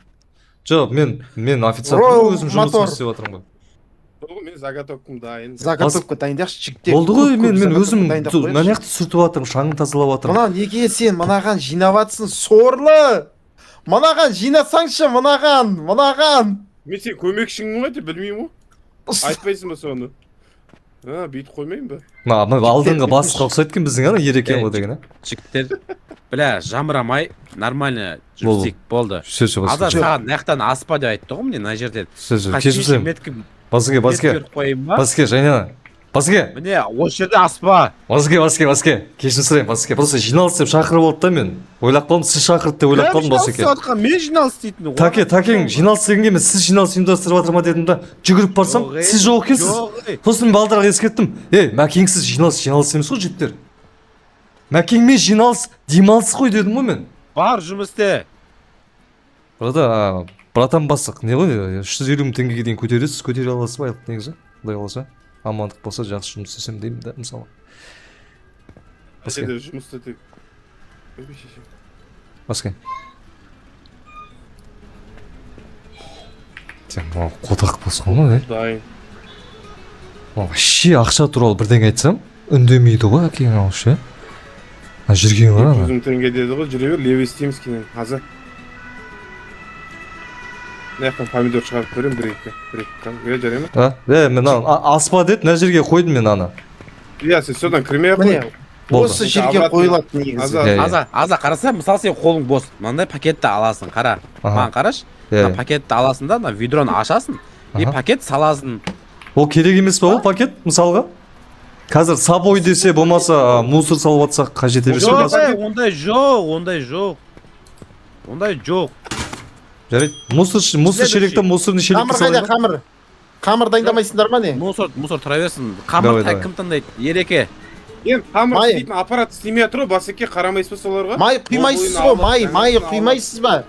Жоқ, мен официант Роу, өзім мотор. жұмысымды істеп жатырмын ғой. Мен заготовкам дайын. Заготовка дайындақшы, жігіттер. Болды ғой, мен өзім дайындап қояйыншы. мәняқты сүртіп жатырмын, шаңын тазалап жатырмын. Мына неге сен мынаған жинаватсың, сорлы? Мынаған жинасаңшы, мынаған. Мен сен көмекшіңмін ғой деп білмеймін ғой. Айтпайсың ба соны? Бүйтіп қоймайын ба? Алдыңғы басқа ұқсайды екен біздің ана ерекен ғой деген, Жігіттер, бля, жамырамай, нормально жүрсек болды. Сөз Аза басқа. саған наяқтан аспа деп айтты ғой мне на жерден. Кешірсем. Баске, Жайна. Баске. Міне, осы жерде аспа. Баске. Кешірім сұрайын, Баске. Просто жиналыс деп шақырып алды да мен. Ойлап қалдым, сіз шақырды деп ойлап қалдым, Баске. Мен жиналыс дейтін ғой. Такең, жиналыс дегенге мен сіз жиналыс ұйымдастырып жатыр ма дедім да, жүгіріп барсам, сіз жоқ екенсіз. Сосын балдырақ ескерттім. Мәкеңсіз жиналыс емес қой жігіттер. Мәкеңмен жиналыс, демалыс қой дедім ғой мен. Бар жұмысте. Братан бастық, не ғой, 350 мың теңгеге дейін көтересіз, көтере аласыз ба, айлық негізі, құдай қаласа. Амандық болса жақсы жұмыс істесем деймін да, мысалы. Баске. Жұмысты тек. Баске. Сен қотақ басқан ғой, Дайын. Вообще ақша туралы бірдеңе айтсам, үндемейді ғой әкең аушы. Жүрген бар ана. 200 мың теңге деді ғой, жүре бер, лев істейміз кейін. Аза. Мына помидор шығарып көрем, бір-екі жарай ма? Мен аспа деді, мына жерге қойдым мен ана. Иә, сен содан кірмей ақ қой. Міне, осы жерге қойылады негізі. Аза қараса, мысалы сен қолың бос. Мынандай пакетті аласың, қара. Маған қараш. Пакетті аласың да, ведроны ашасың. И пакет саласың. Ол керек емес па ол пакет, мысалға? Қазір собой десе болмаса мусор салып атсақ қажет емес Жоқ, пе? ондай жоқ. Ондай жоқ. Жарайды. Мусор шелекті мусорный шелекке Қамыр қайда, салайық. қамыр дайындамайсыңдар ма не? Мусор тұра берсін. Давай, Қамыр давай. кім таңдайды? Ереке. Енді қамыр Май. істейтін аппарат істемей жатыр ғой, басеке қарамайсыз ба соларға? Май құймайсыз ғой, май құймайсыз ба?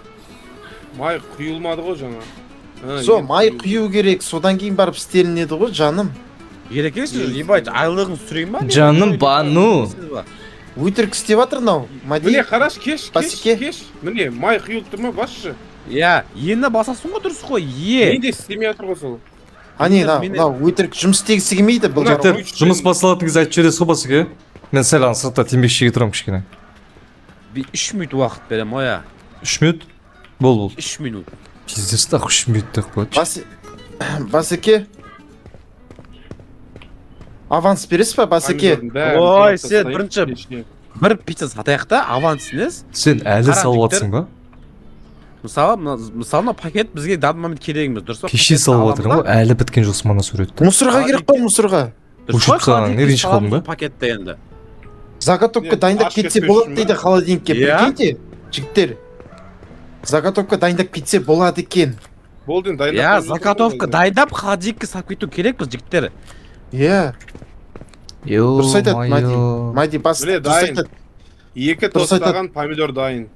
Май құйылмады ғой жаңа. Со, май құю керек, содан кейін барып істелінеді ғой, жаным. Ереке сіз, ебать, айлығын сүрейін ба? Жаным бану. Өтірік істеп жатыр мынау. Мади. Міне қараш, Басеке. кеш. Міне май құйылып тұр ма, басшы. Иә, енді басасың ғой дұрыс қой. Е. Менде істемей жатыр ғой сол. Ане, Мені- мынау өтірік жұмыс істегісі келмейді бұл Мына- жар. Жігіттер, жұмыс басталатын кезде айтып жібересіз ғой басеке. Мен сәл ана сыртта темекі шеге тұрамын кішкене. 3 минут уақыт берем, оя. 3 минут? Бол. 3 минут. Пиздец, так 3 минут деп қояды. Басеке. Аванс бересіз ба, басеке? Ой, сен бірінші бір пицца сатайық та, авансыңыз. Сен әлі Қара салып жігіттер. атсың ба? Мысалы, мына пакет бізге данный момент керек емес, дұрыс па? Кеше салып жатырмын ғой, әлі біткен жоқ мана суретті. Мусорға керек қой, мусорға. Ушықсаң, не ренжіп қалдың ба? Пакетте енді. Заготовка Мен дайындап аш кетсе кетпес болады үшін дейді ба? холодильникке. Иә. Прикиньте, жігіттер. Заготовка дайындап кетсе болады екен. Болды енді дайындап. Иә, қойып жатыр заготовка ғой. дайындап холодильникке салып кету керекпіз, жігіттер. Иә. Дұрыс айтады, Мади. Мади бас Міне, дұрыс дайын. айтады. Екі Дұрыс айтады. тостаған помидор дайын.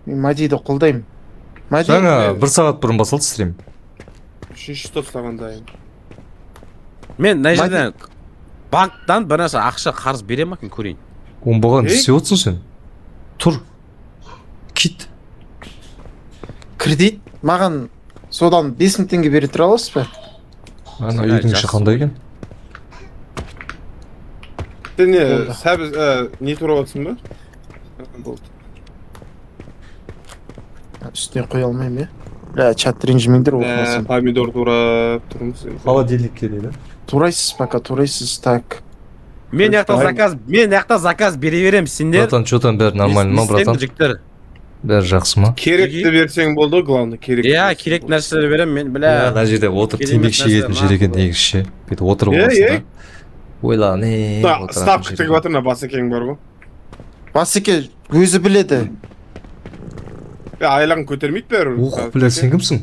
Мен Мадиді қолдаймын. Мади, Жаңа 1 сағат бұрын басылды стрим. Үшінші тостаған дайын. Мен мына жерден банктан бір нәрсе ақша қарыз бере ма екен көрейін. Оңбаған Ей? істеп отырсың сен. Тұр. Кит. кредит маған содан 5000 теңге бере тұра аласыз ба? Ана Иә, үйдің іші жақсы. қандай екен? Сен не, Болды. сәбіз, не турап отырсың ба? Болды. Үстіне қоя алмаймын, иә? Чат ренжімеңдер оқымасын. Помидор турап тұрмыз. Холодильникке дейді. Турайсыз пока, турайсыз, так. Мен Дайын. яқта заказ бере берем, сендер. Братан, что-то бәрі нормально ма, братан? Жігіттер. Бәрі жақсы ма? Керекті берсең болды, главный керек. Иә, керек нәрселер берем, мен бля. Ана жерде отырып керемет темекі шегетін нәрсе, жер екен нағыз. негізше. Бүйтіп отырып Е, аласың е. да. Ойла, не. Ставка тігіп жатыр, мына басекең бар ғой. Басеке өзі біледі. Айлағын көтермейді бәрі. Ух, бля, сен кімсің?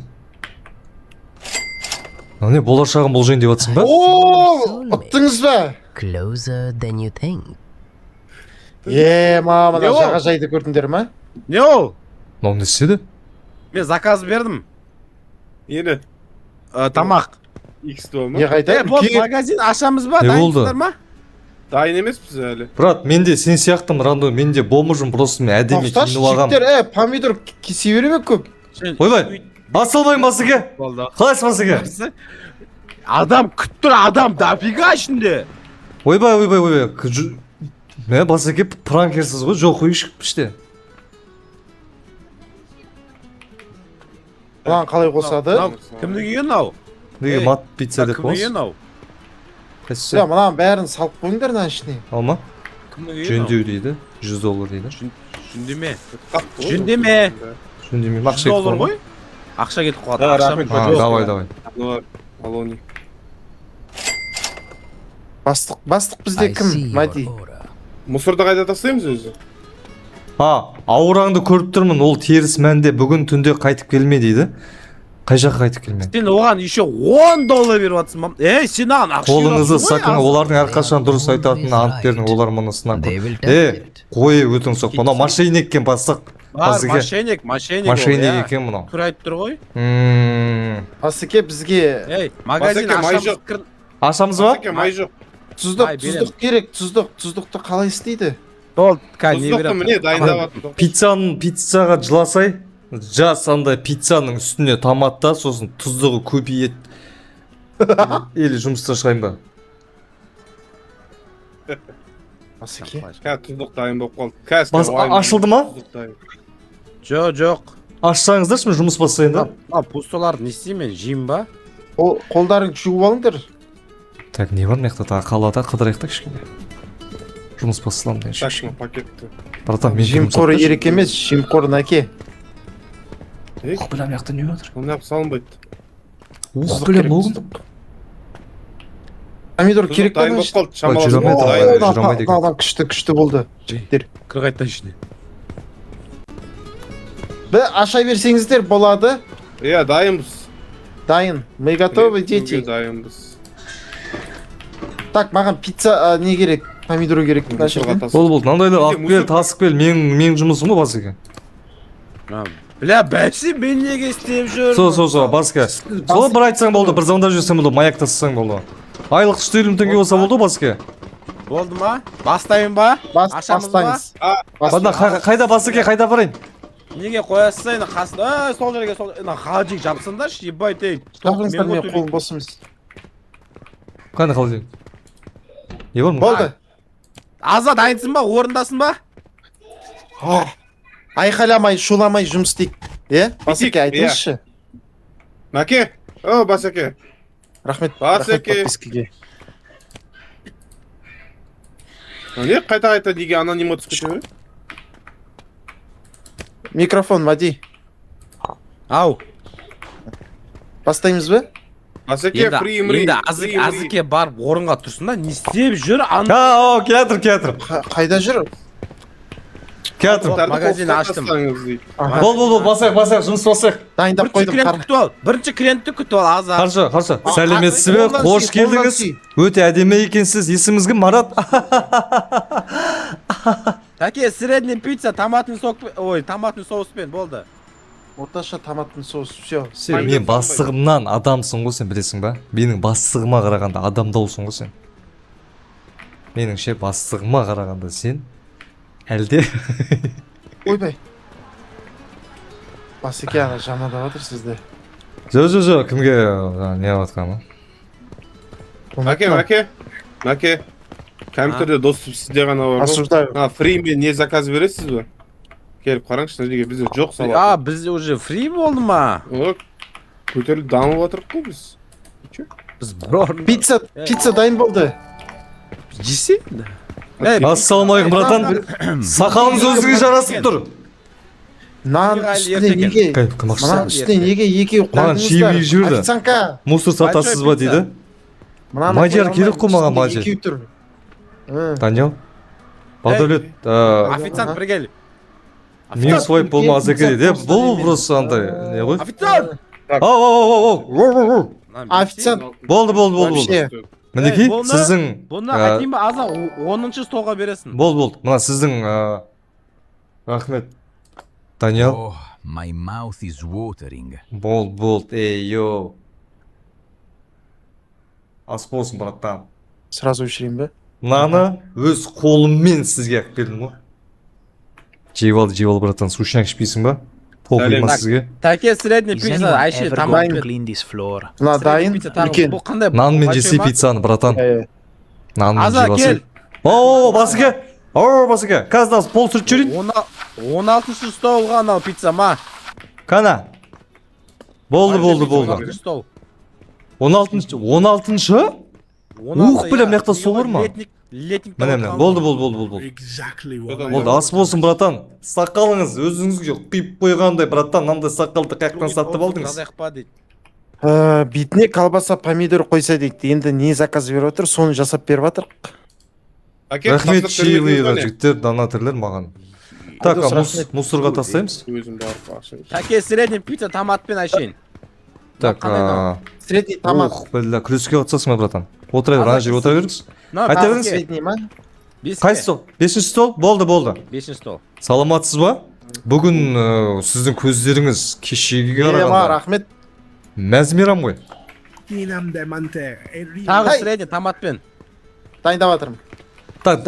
Не, болашағын болжайын деп жатсың ба? О, ұттыңыз ба? Closer than you think. Мама, Не ол? жағажайды көрдіңдер ма? Не ол? Мынау не істеді? Мен заказ бердім. Ені, Тамақ. X2 Не ма? қайда? Болды, магазин ашамыз ба? Не болды? Дайынсыздар ма? Дайын емеспіз әлі. Брат, менде сен сияқтымын рандом, менде болмыжым, просто мен әдемі Тоқташы, киініп алғам. жігіттер, помидор кесе бере ме көп? Ойбай, асылбай басыке. Болды. Қалайсың басыке? Адам күттір, адам дофига ішінде. Ойбай. Мен басыке пранкерсіз ғой, жоқ үй шығып іште. Бұлан қалай қосады? Кімнің үйі мынау? Неге Ей, мат пицца деп Кімнің үйі қойсың? мынау? Иә, мынаған бәрін салып қойыңдар мына ішіне. Алма? Кімнің үйі мынау? Жөндеу дейді. $100 дейді. Жүндеме. Қатты ғой. Жүндеме. Жөндемеймін, ақша $100 кетіп ғой? Ақша кетіп қалады. Да, Ақшамен рахмет. жоқ. Давай. Алло, Алони. Бастық бізде I see кім? your Мади. aura. Мусорды қайда тастаймыз өзі? Аураңды көріп тұрмын, ол теріс мәнде бүгін түнде қайтып келме дейді. Қай жаққа қайтып келме? Сен оған еще $10 беріп жатсың ба? Сен аған ақша Қолыңызды беріп жатсың ғой, сақың, аз. олардың әрқашан дұрыс айтатынын ант бердің, олар мұны сынақ They will көрді. test it. Қой өтің соқ, мынау мошенник екен бастық. Бар, Бізге. мошенник. Мошенник екен мынау. Тура айтып тұр ғой. Басеке бізге Магазин Басеке, май ашамыз жоқ. Ашамыз ба? Басеке, май жоқ. тұздық керек, тұздықты қалай істейді? Болды, не Тұздықты берем. міне дайындап жатыр. Пиццаға жыласай, жас андай пиццаның үстіне томатта, сосын тұздығы көбейет. Или жұмыстан шығайын ба? Басеке. Қазір тұздық дайын болып қалды. Қазір Ашылды ма? Жоқ. Ашсаңыздаршы, мен жұмыс бастайын да. Пустоларды не істеймін мен, жеймін ба? Қолдарың жуып алыңдар. Так, не бар маяқта, тағы қалада қыдырайық та кішкене. Жұмыс басталамын деген Так, шешім. пакетті. Братан, мен Жемқор ерек емес, жемқор нәке. Ух, бля, маяқта не отыр? Оны салынбайды. Ух, бля, бұл. помидор Тұздық керек дайын па болып қалды. жүре Шамалас. алмайды, Дайын. жүре алмайды екен. күшті болды жігіттер. Кыргайттан ішіне. Аша берсеңіздер болады. Иә, дайынбыз. Дайын. Мы готовы, Кіруге дети. Дайынбыз. Так, маған пицца не керек? Помидор керек. мына жерден. Болды, мынандайды алып кел, мусор- тасып кел, менің жұмысым ғой Басеке. Бля, бәсе мен неге істеп жүрмін? Со, Басеке. Сол бір айтсаң болды, бір звондап жүрсең болды, маяк тастасаң болды. Айлық 450 теңге болса болды Басеке. Болды ма? Бастайын ба? Ашамыз ба? Бастаңыз. Банда қайда Басеке, қайда барайын? Неге қоясыз енді қасында? Сол жерге сол халжик жапсыңдаршы, ебай тейін. Шақырыңыздар, мен қолым бос емес. Қайда қалдың? Не бар ма? Болды. Аза дайынсың ба? Орындасын ба? Айқайламай, шуламай жұмыс істейік. Басеке, Иә. айтыңызшы. Мәке. О, Басеке. Рахмет. Басеке. Рахмет подпискаге. Не қайта неге анонимға түсіп кете береді? Микрофон, Мади. Ау. Бастаймыз ба? Басеке, фри. Енді азыке барып орынға тұрсын да, не істеп жүр? Кетір. Қайда жүр? Кетір. Магазин аштым. Бол, басайық, жұмыс басайық. Дайындап Бірінші қойдым. клиентті күтіп ал. Бірінші клиентті күтіп ал, Аза. Қаршы. Сәлеметсіз бе? Қош келдіңіз. Өте әдемі екенсіз. Есіміңіз кім? Марат. Тәке, средний пицца, томатный соуспен болды. Орташа томаттың соусы, все. Мен бастығымнан адамсың ғой сен, білесің ба? Менің бастығыма қарағанда адамдаусың ғой сен. Меніңше бастығыма қарағанда сен әлде Ойбай. Басеке аға жамандап отыр сізді. Жо, кімге не жатқаны? Мәке. Компьютерде доступ сізде ғана бар ғой. Осуждаю. Фримен не заказ бересіз бе? Келіп қараңызшы, неге бізде жоқ салат. Бізде уже фри болды ма? Көтеріліп дамып отырық қой біз. Біз бір Пицца дайын болды. жесе? Ассалаумағалейкум, братан. Сақалыңыз өзіңе жарасып тұр. Нан үстіне неге? Мынан үстіне неге екеу Маған қойдыңыздар? шиви жүрді. Официантка. Мусор сатасыз ба дейді? Мадияр керек қой маған мадияр. Екеу тұр. Данил? Бақдәулет, Официант бір кел. мен свайп болмағыз екен дейді. Бұл просто андай, не ғой? Официант! Оу. Официант. Болды. Вообще. Мінекей, Бұны- сіздің... Бұны айтайын ба, Аза 10-шы столға бересің. Болды. Мына сіздің... Рахмет. Данил? Oh, my mouth is watering. Болды. Ей, йоу. Ас болсын, браттан. Сразу өшірейін бе? Мынаны өз қолыммен сізге әкіп бердім ғой. Жеп ал, браттан. Сушняк ішпейсің ба? Похуй ма сізге? Тәке, средний Is пицца, anyone айше ever тамақ going to бер. clean this floor? Мына дайын, үлкен. Бұл қандай? Нанмен жесе пиццаны, братан. Нанмен Аза, жеп кел. алсың. Басеке. Қазір пол сүрт жүрейін. 16-шы столға анау пицца ма? Кана. Болды. 16-шы стол. 16-шы? Ух, білем, мияқта сол бар ма? Летник. Міне. Болды. Болды, ас болсын, братан. Сақалыңыз өзіңізге қиып қойғандай, братан. Намдай сақалды қаяқтан сатып алдыңыз. Бетіне колбаса, помидор қойса дейді. Енді не заказ беріп отыр, соны жасап беріп отыр. Рахмет шиылыға жігіттер, донатерлер маған. Так, мусорға тастаймыз. Тәке, средний пицца томатпен айшейін. Так, Средний томат. ух, бля, күреске қатысасың ба, братан? Отыра бер, ана жерге отыра беріңіз. Айта беріңіз. Средний ма? Қайсы стол? 5-ші стол? Болды. 5-ші стол. Саламатсыз ба? Бүгін сіздің көздеріңіз кешегіге қарағанда Рахмет. мәз-мейрам ғой. Тағы средний томатпен. Дайындап жатырмын. Так,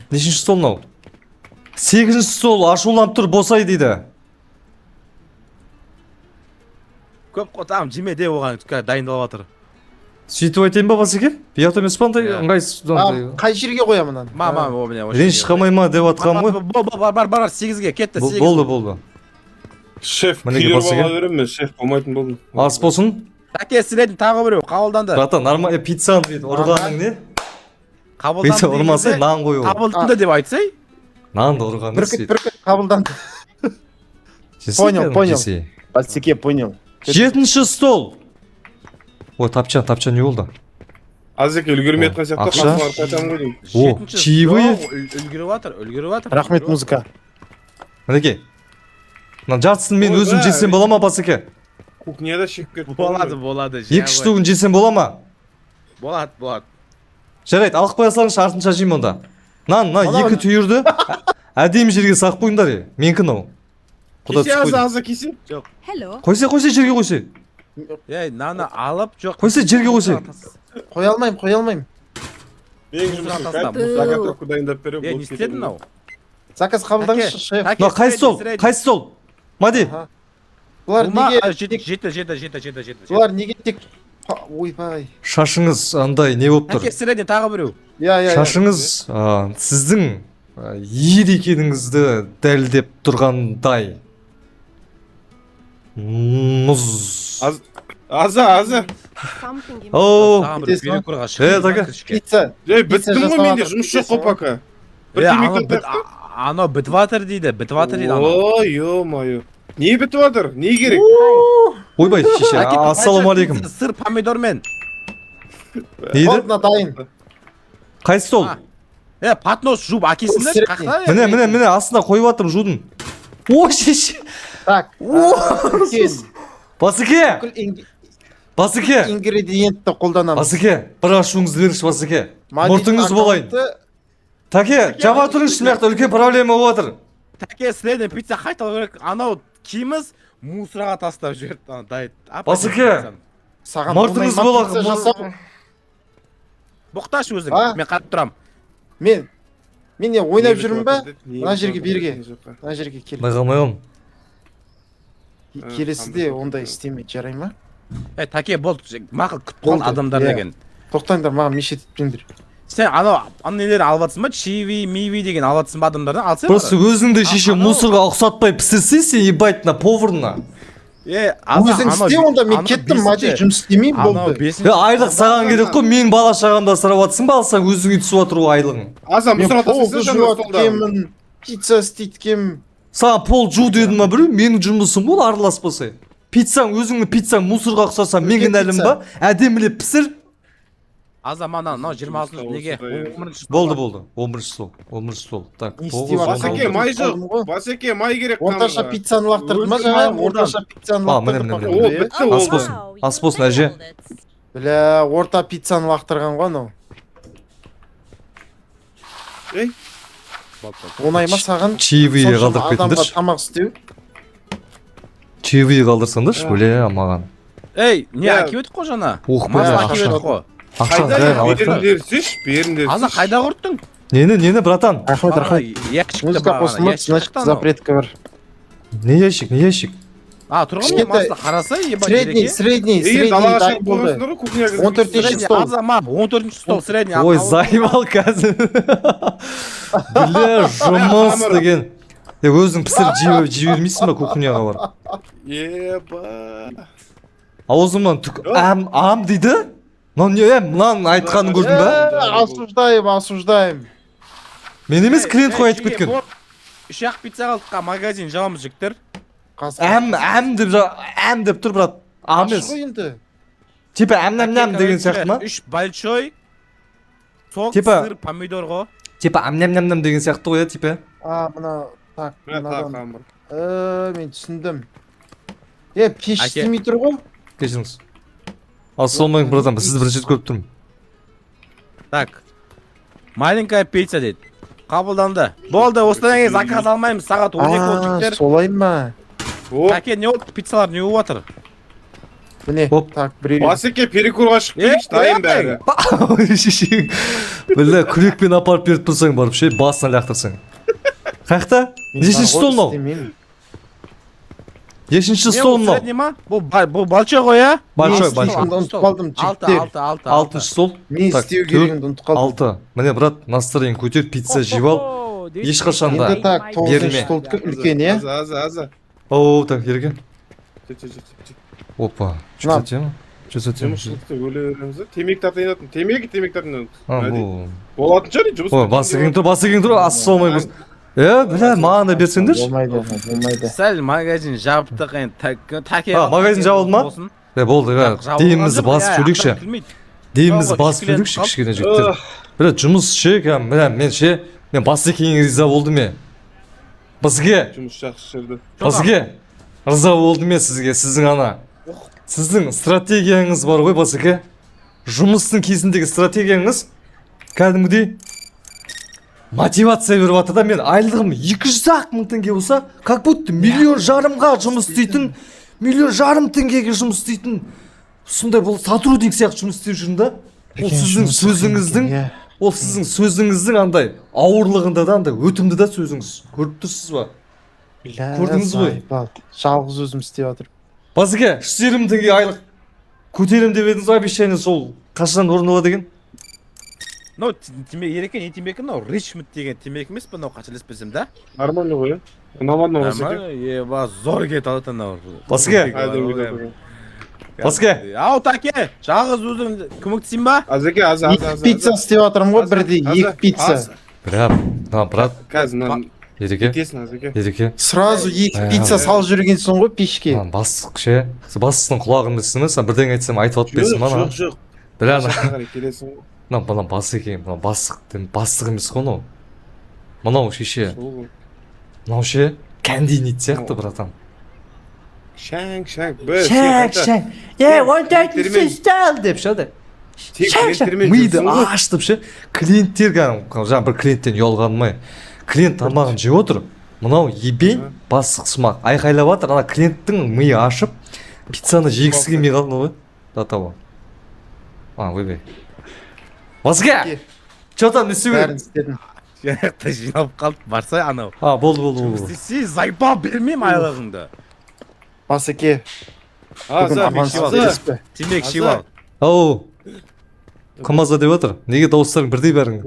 нешінші стол мынау? 8-ші стол ашуланып тұр, босай дейді. Көп қотам, жеме де оған дайындалып жатыр. Сөйтіп айтайын ба, Басеке? Ұят емес па андай ыңғайсыз? Қай жерге қоямын мынаны? О міне. Реніш қалмай ма деп атқам ғой. Бар, 8-ге кетті, 8. Болды. Шеф, Мінеке, күйер Басеке. бала беремін, шеф болмайтын болдым. Ас болсын. Тәке, средний тағы біреу, қабылданды. Братан, нормально пиццаны дейді, ұрғаның не? Қабылданды Пицца ұрмасай, нан қою. Қабылданды деп айтсай? Нанды ұрғаның Бүркіт қабылданды. Понял. Басеке, понял. 7-ші стол. Ой, тапчан не болды? Азеке үлгермей жатқан сияқты Ақша? қасыма барып қайтамын ғой деймін. О, чаевые. Үлгеріп жатыр. Рахмет музыка. мінекей мына жартысын мен Ой, өзім бә, жесем бола ма басеке Кухняда шегіп кетіп Болады. екі штугін жесем бола ма Болады. жарайды алып қоя салыңызшы артынша жеймін онда мына екі түйірді әдемі жерге сақ қойыңдар менікі мынау құда Кесе түсіп қойды аза кесе. қойсе жерге қойсе Наны алып жоқ. қойса жерге қойса Қоя алмаймын. Менің жұмысым заготовка дайындап беремін. Не істедің мынау? Заказ қабылдаңызшы, шеф. мына қайсы сол мади Бұлар неге Жетті. Бұлар неге тек ойбай. шашыңыз андай не болып тұр Таке средний тағы біреу. Иә. шашыңыз сіздің ер екеніңізді дәлдеп тұрғандай мұз Аза. оу Саған бір кетесің ба? перекурға Таке. Пицца. Біттім ғой жасауға менде жұмыс жоқ қой пока. Бір темекі тартып. Анау бітіп жатыр дейді. Ой, ё-моё. Не бітіп жатыр? Не керек? ойбай шеше ассалаумағалейкум Сыр помидормен. нейді Алдына дайын. қайсы сол Патнос жуып әкесіңдер. Средний. міне астына қойып жатырмын жудың о шеше Так. басеке басеке Ингредиентті қолданамыз. басеке бір ашуыңызды беріңізші басеке мұртыңыз болайын таке жаба тұрыңызшы мына жақта үлкен проблема болып жатыр Таке средний пицца қайталау керек. Анау киіміз мусорға тастап жіберді. Дайт. Басеке. Саған мұртыңыз болмай ма пицца бола жасау? Боқташ өзің. А? Мен қатып тұрам. Мен не ойнап жүрмін ба? Мына жерге берге. Мына жерге кел. байғамайым Келесіде ондай істемейді, жарай ма? Таке болды. Мақыл күтіп қалды Болды, адамдар иә. деген. Тоқтаңдар, маған мешет етпеңдер. Сен анау нелер алып жатсың ба? Чиви, миви деген алып жатсың ба адамдардан? Алсай просто өзіңді шеше мусорға ұқсатпай пісірсе сен ебать на поварына Өзің істе онда, мен кеттім, мади жұмыс істемеймін, болды. айлық саған керек қой мен бала шағамда сұрап жатсың ба алсаң өзіңе түсіп жатыр ғой айлығың Аза Мен мұсыр полды атасың жуат кемін, пицца істейткем. саған пол жу дедім ма біреу менің жұмысым бол араласпаса пиццаң өзіңнің пиццаң мусорға ұқсаса мен Үлкен кінәлім пицца. ба әдемілеп пісір Азамана, мынау 26 неге? 11-ші болды 11-ші стол так Не істеп жатырсың? Басеке май жоқ. Басеке май керек Орташа қамырға. пиццаны лақтырды ма жаңа? Орташа пиццаны міне, лақтырды міне. О, бітті ас ол. болсын ас болсын әже Бля, орта пиццаны лақтырған ғой анау. Ей, Оңай ма саған? чаевые Соншама қалдырып адамға кетіңдерші тамақ істеу? чаевые қалдырсаңдаршы бля маған Ей, не Иә. әкеп өтіп қой жаңа? ух Маза бля әкеп ақша өтіп қой. ақша қайда алайық та беріңдерсізші, беріңдерсізші. Аза қайда құрттың? нені братан Рахмет. Ящикті Музыка бағана, қосылмады, ящик значит шықты анау. запретка бар. не ящик Тұрған мен Кішкентай- масты қараса, ебать Средний далаға дайын шығып болды. болғансыңдар ғой кухняға. 14-ші стол. Азама, 14-ші стол средний. ой заебал қазір бля жұмыс деген өзің пісіріп жібермейсің ба кухняға барып Еба. аузымнан түк ам дейді мынаның айтқанын көрдің ба Осуждаем. мен емес клиент қой айтып кеткен Үш ақ пицца қалдыққа магазин жауымыз жіктір. әм деп тұр брат ам емес енді. типа әм деген сияқты ма Үш большой, сок, Типа- сыр, помидор ғой. типа әм деген сияқты ғой типа Мына, так, Мына мынадан. қамыр. Мен түсіндім. Пеш Әке. істемей тұр ғой. кешіріңіз ассалаумағалейкум братан сізді бірінші рет көріп тұрмын Так. Маленькая пицца дейді. Қабылданды. Болды, осыдан кейін заказ алмаймыз. Сағат 12 болды жіктер. Солай ма? О, Әке, не болды? Пиццалар не болып жатыр? Міне, Оп. так, біреу. Басеке перекурға шығып келейікші, дайын бәрі. шешең бля күрекпен апарып беріп тұрсаң барып ше басына лақтырсаң қаяқта нешінші стол мынау нешінші стол мынау Средний ма? Бұл большой ғой, а? большой Ұмытып қалдым, жігіттер. алтыншы стол Не Так, істеу төрт, керегімді ұмытып қалдым. алты міне брат настроение көтер пицца жеп ал ешқашанда Енді так, 9-шы Берме. столдікі үлкен, е? Аза. оу так ерге Жүр. опа Мына- что тема Жұмысшылықты өле береміз да. Темекі тартайын темекі тартайын. бұл Болатын шығар жұмыс. ой басы кең тұр ассалаумағалейкум бля маған да берсеңдерші Болмайды. Сәл магазин жабдық енді. магазин жабылды ма? болды демімізді басып сөйлейікші демімізді Ого, басып кішкене келдікші қалып. кішкене жігіттер біраз жұмыс ше мен ше мен Басекеңе риза болдым Басеке Жұмыс жақсы жүрді. Басеке ырза болдым сізге сіздің ана сіздің стратегияңыз бар ғой Басеке жұмыстың кезіндегі стратегияңыз кәдімгідей мотивация беріп жатыр да мен айлығым 200-ақ мың теңге болса как будто 1,5 миллионға жұмыс істейтін 1,5 миллион теңгеге жұмыс істейтін сондай бұл сотрудник сияқты жұмыс істеп жүрмін да ол сіздің сөзіңіздің ол сіздің сөзіңіздің андай ауырлығында да андай өтімді да сөзіңіз көріп тұрсыз ба көрдіңіз ғой? Жалғыз өзім істеп жатырмын. Басеке 3,5 теңге айлық көтерем деп едіңіз обещание сол қашан орындалады екен? мынау ереке не темекі мынау Ричмонд деген темекі емес па мынау қателеспесем да Нормально ғой, нормально нормально еба зор кетіп алады анау Басеке Басеке ау таке жалғыз өзің көмектесейін ба Азеке, аз. Пицца істеп жатырмын ғой, бірде 2 пицца. брат Қазір мынаны ереке кетесің, Азеке. ереке Сразу 2 пицца салып жүргенсің ғой пешке. бастық ше бастықтың құлағын білсін сен бірдеңе айтсам айтып алып берсін мана Жоқ. бірақ Қарай келесің ғой. мына Басеке мына бастық емес қой мынау мынау шеше мынау ше кәндинит сияқты братан Шәң. деп ше миды ашытып ше клиенттерге жаңа бір клиенттен ұялғаным клиент тамағын жеп отыр мынау ебень бастық сымақ айқайлап жатыр ана клиенттің миы ашып пиццаны жегісі келмей қалды ғой до того ойбай Басеке че там не істеу Бәрін керек істедім. жақта жиналып қалды барса анау болды істесе зайпа бермеймін айлығыңды Басеке, бүгін аванс береспе. темекі жеп ал ау кім аза деп жатыр неге дауыстарың бірдей бәрің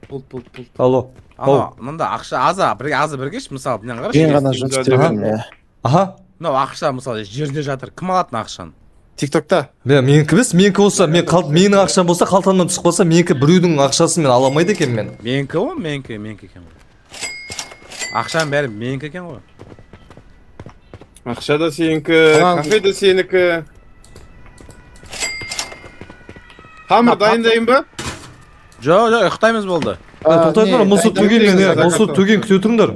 Пұл. алло ана мында ақша аза біргеш мысалы мынаны қарашы Мен ғана жұмыс істеп жүрмін. аха мынау ақша мысалы жерде жатыр кім алатын ақшаны TikTok'та. менікі емес менікі болса менің ақшам болса қалтамнан түсіп қалса менікі біреудің ақшасын мен ала алмайды екенмін мен менікі ғой менікі екен ғой ақшаның бәрі менікі екен ғой Ақша да сенікі, кафе да сенікі. Хамыр дайындайын ба? жоқ ұйықтаймыз болды тоқтайтыңдар мұсыр төген мен мұсыр төген күте тұрыңдар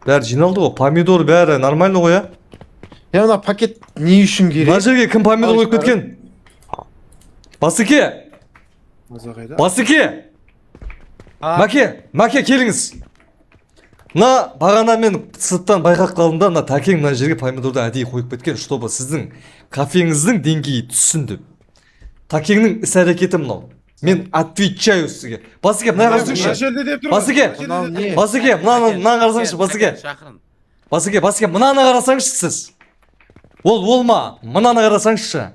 бәрі жиналды ғой помидор бәрі нормально ғой Мына пакет не үшін мына керек? жерге кім помидор қойып кеткен Басеке Басеке Маке келіңіз мына бағана мен сырттан байқап қалдым да мына тәкең мына жерге помидорды әдейі қойып кеткен чтобы сіздің кафеңіздің деңгейі түссін деп тәкеңнің іс әрекеті мынау мен отвечаю сізге Басеке мына қарасаңшы Басеке мынаны қарасаңшы Басеке мынаны қарасаңшы сіз ол ма мынаны қарасаңызшы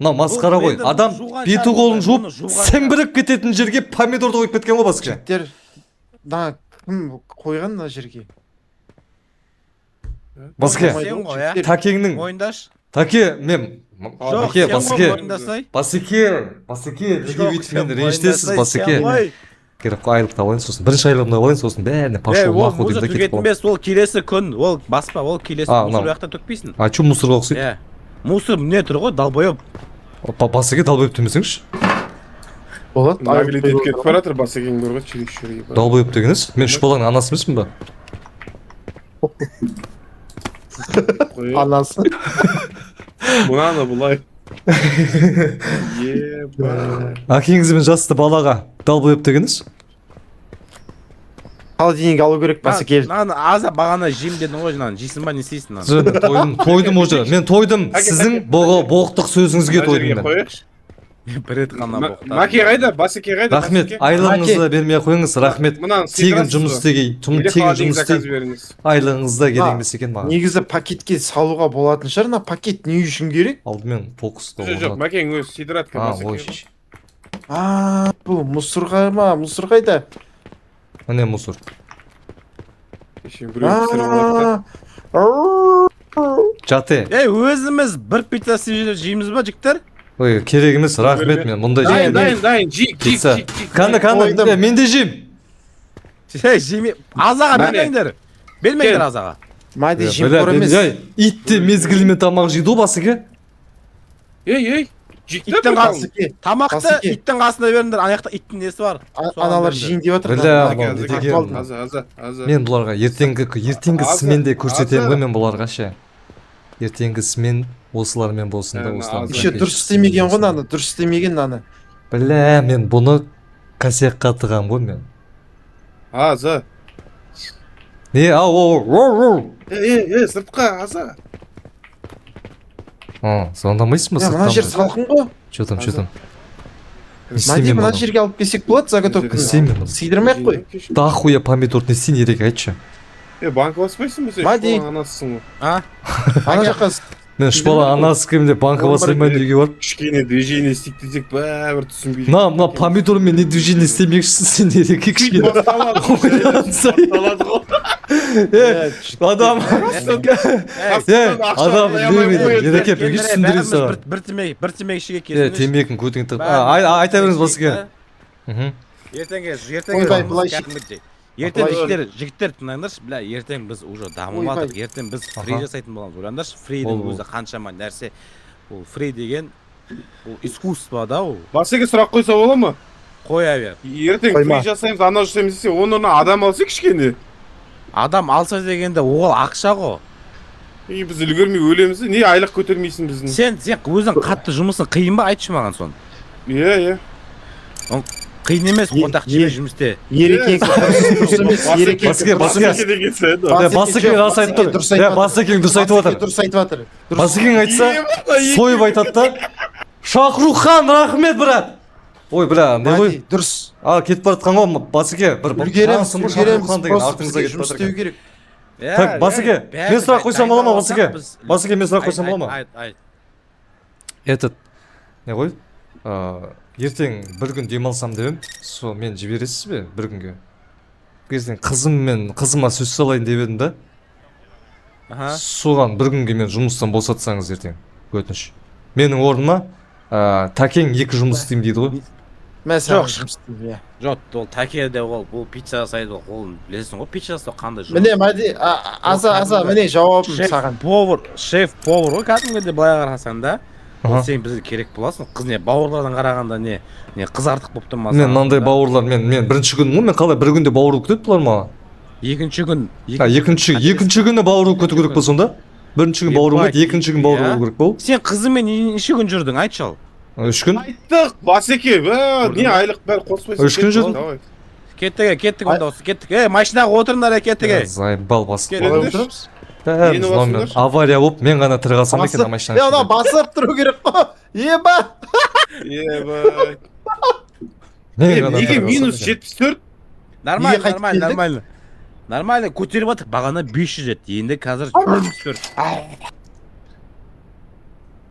мынау масқара ғой адам беті қолын жуып сіңбіріп кететін жерге помидорды қойып кеткен ғой Басеке Жігіттер, кім қойған мына жерге? Басеке сен ғой иә тәкеңнің мойындашы тәке мен жоқ сен ғой мойындасай Басеке неге бүйтіп мені ренжітесіз Басеке керек қой айлықты алайын сосын бірінші айлығымды алайын сосын бәріне пошел нахуй деп кетіп төгетін емес ол келесі күн ол баспа ол келесі мусор жақта төкпейсің а че мусорға ұқсайды иә мусор не тұр ғой долбоеб Басеке долбоеб демесеңізші Болады. Наглед етіп кетіп бара жатыр, Басекең бар ғой, чирик. долбоеб дегеніз мен үш баланың анасы емеспін ба Анасы. Мынаны бұлай. әкеңізбен жасты балаға долбоеб дегеніз Холодильник алу керек Басеке. мынаны аза бағана жеймін дедің ғой мынаны жейсің ба не істейсің мынаны тойдым уже мен тойдым сіздің боқтық сөзіңізге тойдым мен бір рет қана боқтадым Маке қайда? Басеке қайда? рахмет айлығыңызды бермей ақ қойыңыз рахмет тегін жұмыс істегей тегін жұмыс істей айлығыңызда керек емес екен маған Негізі пакетке салуға болатын шығар, мына пакет не үшін керек? алдымен фокусты Жоқ, Макең өз сидратка Басеке. Бұл мусорға ма? Мусор қайда? міне мусор жате өзіміз бір пицца жейміз ба жігіттер ой керек емес рахмет мен мұндай Дайын, жик. кәні мен де жеймін жеме азаға бермеңдер бермеңдер азаға Майда жемқор емес. ит те мезгілімен тамақ жейді ғой Басеке Ей, жиектер иттің қасы Басыке. тамақты Басыке. иттің қасына беріңдер ана жақта иттің несі бар Аналар жейін деп жатыр. Біле, Ана- бұл не Ана- деген? Ана- аза мен бұларға ертеңгі Азы, сменде көрсетемін азы. ғой мен бұларға ше. Ертеңгі смен осылармен болсын да Ана, осылармен. азы. Еще дұрыс істемеген ғой аны, дұрыс істемеген аны. Біле, мен бұны косякқа тығам ғой мен. аза Не, ау. сыртқа аза Звондамайсың ба Мына жер салқын ғой. Че там? Не Мәди істеймін мына мен? жерге алып келсек болады заготовканы. Не істеймін мен? Сыйдырмай-ақ қой. Да хуя помидор не істейін ерек айтшы. банка баспайсың ба сен Мади. анасысың ғой а Ана жаққа Мен шпала анасы кімде банка Он басаймын бір үйге барып. кішкене движение істейік десек бәрібір түсінбейді Мына помидормен не движение істемекшісің сен ереке кішкене. Адам. Адам ереке бірге түсіндірейін саған. бір темекі ішуге Темекін көтің тығып. Айта беріңіз басыке. Ойбай, былай ертең жігіттер тыңдаңдаршы бля ертең біз уже дамып жатырмық ертең біз фри жасайтын боламыз ойлаңдаршы фридің өзі қаншама нәрсе ол фри деген ол искусство да ол басеке сұрақ қойса бола ма қоя бер ертең Қойма. фри жасаймыз анау жасаймыз десе оның орнына адам алса кішкене адам алса дегенде ол ақша ғой біз үлгермей өлеміз не айлық көтермейсің біздің сен өзің қатты жұмысың қиын ба айтшы маған соны иә қиын емес қонтақ жиі жұмысте ереке дұрыс емес. Ереке Басыке. деген сайын Басыке рас айтып тұр. Басыкең дұрыс айтып жатыр. Дұрыс айтып жатыр. Басыкең айтса, сойып айтады да. Шахрухан, рахмет, брат. Ой, бля, не ғой? Дұрыс. Кетіп бара жатқан ғой Басыке. Бір Үлгереміз, Шахрухан деген артыңызда кетіп жұмыс бара істеу жатыр. керек. Так, Басыке, мен сұрақ қойсам бола ма, Басыке? Басыке, мен сұрақ қойсам бола ма? айт Этот, не ғой? Ертең бір күн демалсам деп едім. Сол мен жібересіз бе бір күнге? Ертең қызыма сөз салайын деп едім да. Соған бір күнге мен жұмыстан босатсаңыз ертең. Өтініш. Менің орныма Тәкең 2 жұмыс істеймін дейді ғой. Жоқ, жоқ ол тәкеде ол пицца жасайды ол білесің ғой пицца жасау қандай міне Мади, аза міне жауабым саған. шеф повар ғой кәдімгідей былай қарасаң да ол сен бізге керек боласың қыз не бауырлардан қарағанда не қыз артық болып тұрмаса Мен мынандай бауырлар мен бірінші күн ғой мен қалай бір күнде бауыр күтеді бұлар маған. екінші күн екінші күні бауыр күту керек па сонда? Бірінші күн бауыр күтеді, екінші күн бауыр күту керек па? сен қызыңмен неше күн жүрдің айтшы ал 3 күн? айттық басеке не айлық бәрі қоспайсың 3 күн жүрдім. кеттік онда осы кеттік машинаға отырыңдар кеттік Заебал басып. Келіңдер. Бәріміз мынамен авария болып мен ғана тірі қалсам екен Ана машина. басып тұру керек қой. Еба. ебай Мен ғана неге тірі минус қалсам екен. 74 нормально көтеріп жатыр бағана 500 еді енді қазір 74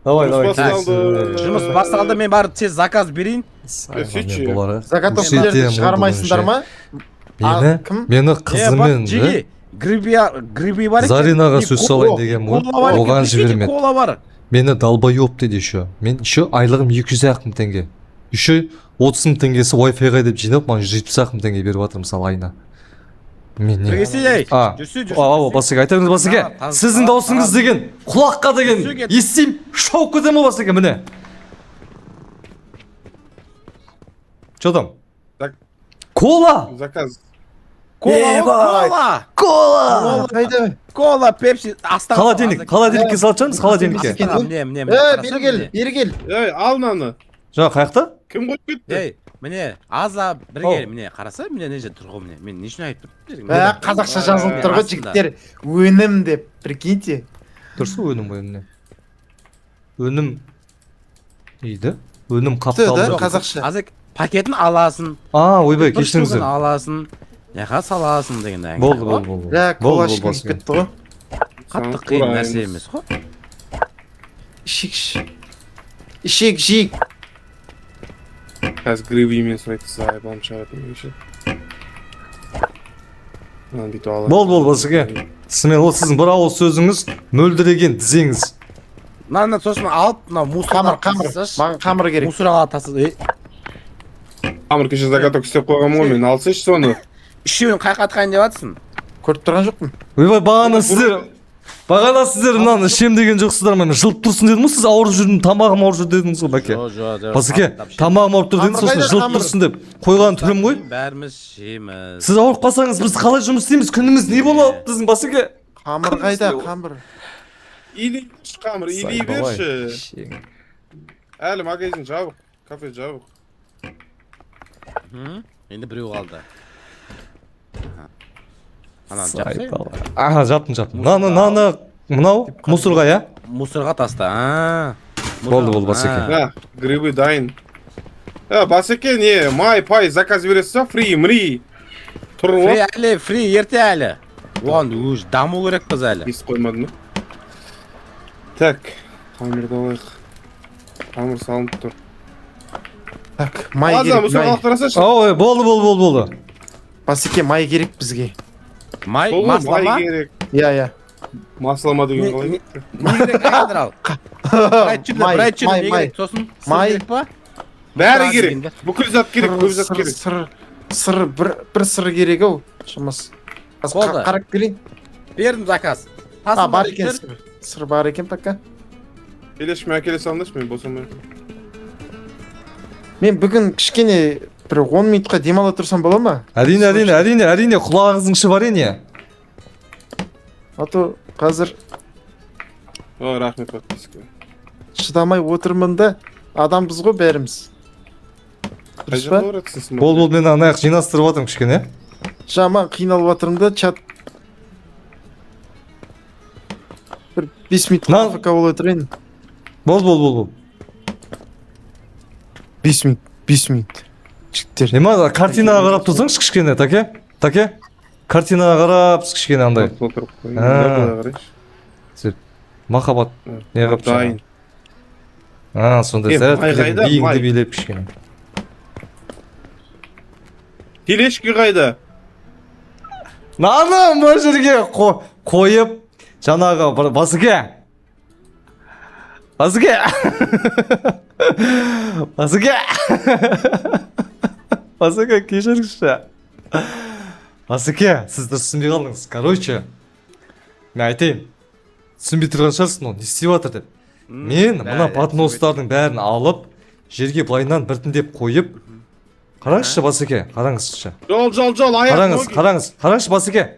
Давай. жұмыс басталды мен барып тез заказ берейін Заготовкалерді шығармайсыңдар ма? Мені қызымен гриби бар екен Заринаға сөз салайын деген ғой. Оған жібермеді. кола бар Мені долбоёб деді еще. Мен еще айлығым 200 мың теңге. Еще 30 мың теңгесі Wi-Fi-ға деп жинап, маған 170 мың теңге беріп жатыр мысалы айына. Мен не? Басыке, айтамыз Басыке. Сіздің даусыңыз деген, құлаққа деген естейм, шауып кетем ғой Басыке, міне. Че там? Кола! заказ кола кола пепси Холодильникке салып жатырмыз, холодильникке. Бері кел. ал мынаны Жаңа қаяқта? кім қойып кетті міне аза бір кел міне қараса міне не тұр ғой міне мен не үшін айтып тұрмын Қазақша жазылып тұр ғой жігіттер. Өнім деп, прикиньте. Дұрыс өнім ойынне. Өнім дейді. Өнім қапталды. Қазақша. аза пакетін аласың Ойбай, бір штугын кешіріңіздер. аласың яқа саласың деген әңгіме Болды. Колашкин кетті ғой. қатты қиын нәрсе емес қой Ішек жейік. қазір гривимен сұрайды сайбам шығатын еще мынаны бүйтіп алып Болды, Басыке. Сізмен ол сіздің бір ауыз сөзіңіз мөлдіреген тізеңіз. мынаны сосын алып мына мусорға Қамыр. Маған қамыр керек. мусорға тасты қамыр кеше заготовка істеп қойғанмын ғой мен алсайшы соны үшеуін қайқатқайын деп жатсың Көріп тұрған жоқпын. Ойбай, бағана сіздер Бағана сіздер мынаны ішем деген жоқсыздар ма? Мен жылып тұрсын дедім ғой, сіз ауырып жүрдім, тамағым ауырып жүр дедіңіз ғой, бәке. Басеке, тамағым ауырып тұр дедіңіз, сосын жылып тұрсын деп қойған түрім ғой. Бәріміз жейміз. Сіз ауырып қалсаңыз біз қалай жұмыс істейміз? Күніміз не болады біздің, Басеке? Қамыр қайда, қамыр? Илей берші қамыр, илей берші. Әлі магазин жабық, кафе жабық. Енді біреу қалды. Ананы жапсай. Аха, жаптым. Мынау мусорға, я? Мусорға таста. Болды, Басеке. Грибы дайын. Басеке не, май, пай, заказ бересіз ба? Фри, мри. Тұрып Фри оп. әлі, фри, ерте әлі. Оған өз даму керек біз әлі. Ес қоймадың ба? Так, қамырды алайық. Қамыр салынып тұр. Так, май Аза, керек, мұсыр май. қалықтырасашы. Ой, болды. Басеке, май керек бізге. Май, Сол ғой, маслама. май керек. Иә. Маслама деген қалай? Не керек қайдыр ал? Бір айт жүрді, не керек? Сосын май. керек па? Бәрі керек. Бүкіл зат керек, көп зат керек. Сыр, бір сыр керек ау, шамасы. Болды. Қарап келейін. Бердім заказ. Бар екен сыр. Сыр бар екен, пока. Келеш, мен әкеле салыңдаршы, мен босамай. Мен бүгін кішкене бір 10 минутқа демала тұрсам бола ма? Әрине, құлағыңыздың іші бар ене. А то қазір Ой, рахмет подписка. шыдамай отырмын да, адамбыз ғой бәріміз. Қай Дұрыс жаққа па? баратсың? Болды, мен анаяқ жинастырып жатырмын кішкене. Жаман қиналып жатырмын да, чат. Бір 5 минут Нан- АФК болып отырайын. Болды. 5 минут. Жігіттер. Нема, картинаға қарап тұрсаңыз кішкене, таке? Картинаға қарап, кішкене андай. Отырып қойын. Махаббат не қылып Дайын. сондай май сәт қайда? биіңді Май. билеп кішкене. Телешки қайда? Наны мына жерге қойып, жаңағы бір Басеке. Басеке, кешіріңізші. Басеке, сіз дұрыс түсінбей қалдыңыз. Короче, мен айтайын. Түсінбей тұрған шығарсың, ол не істеп жатыр деп. Мен мына подностардың бәрін алып, жерге былайынан біртіндеп қойып, қараңызшы, Басеке, қараңызшы. Жол, аяқ. Қараңыз, Басеке.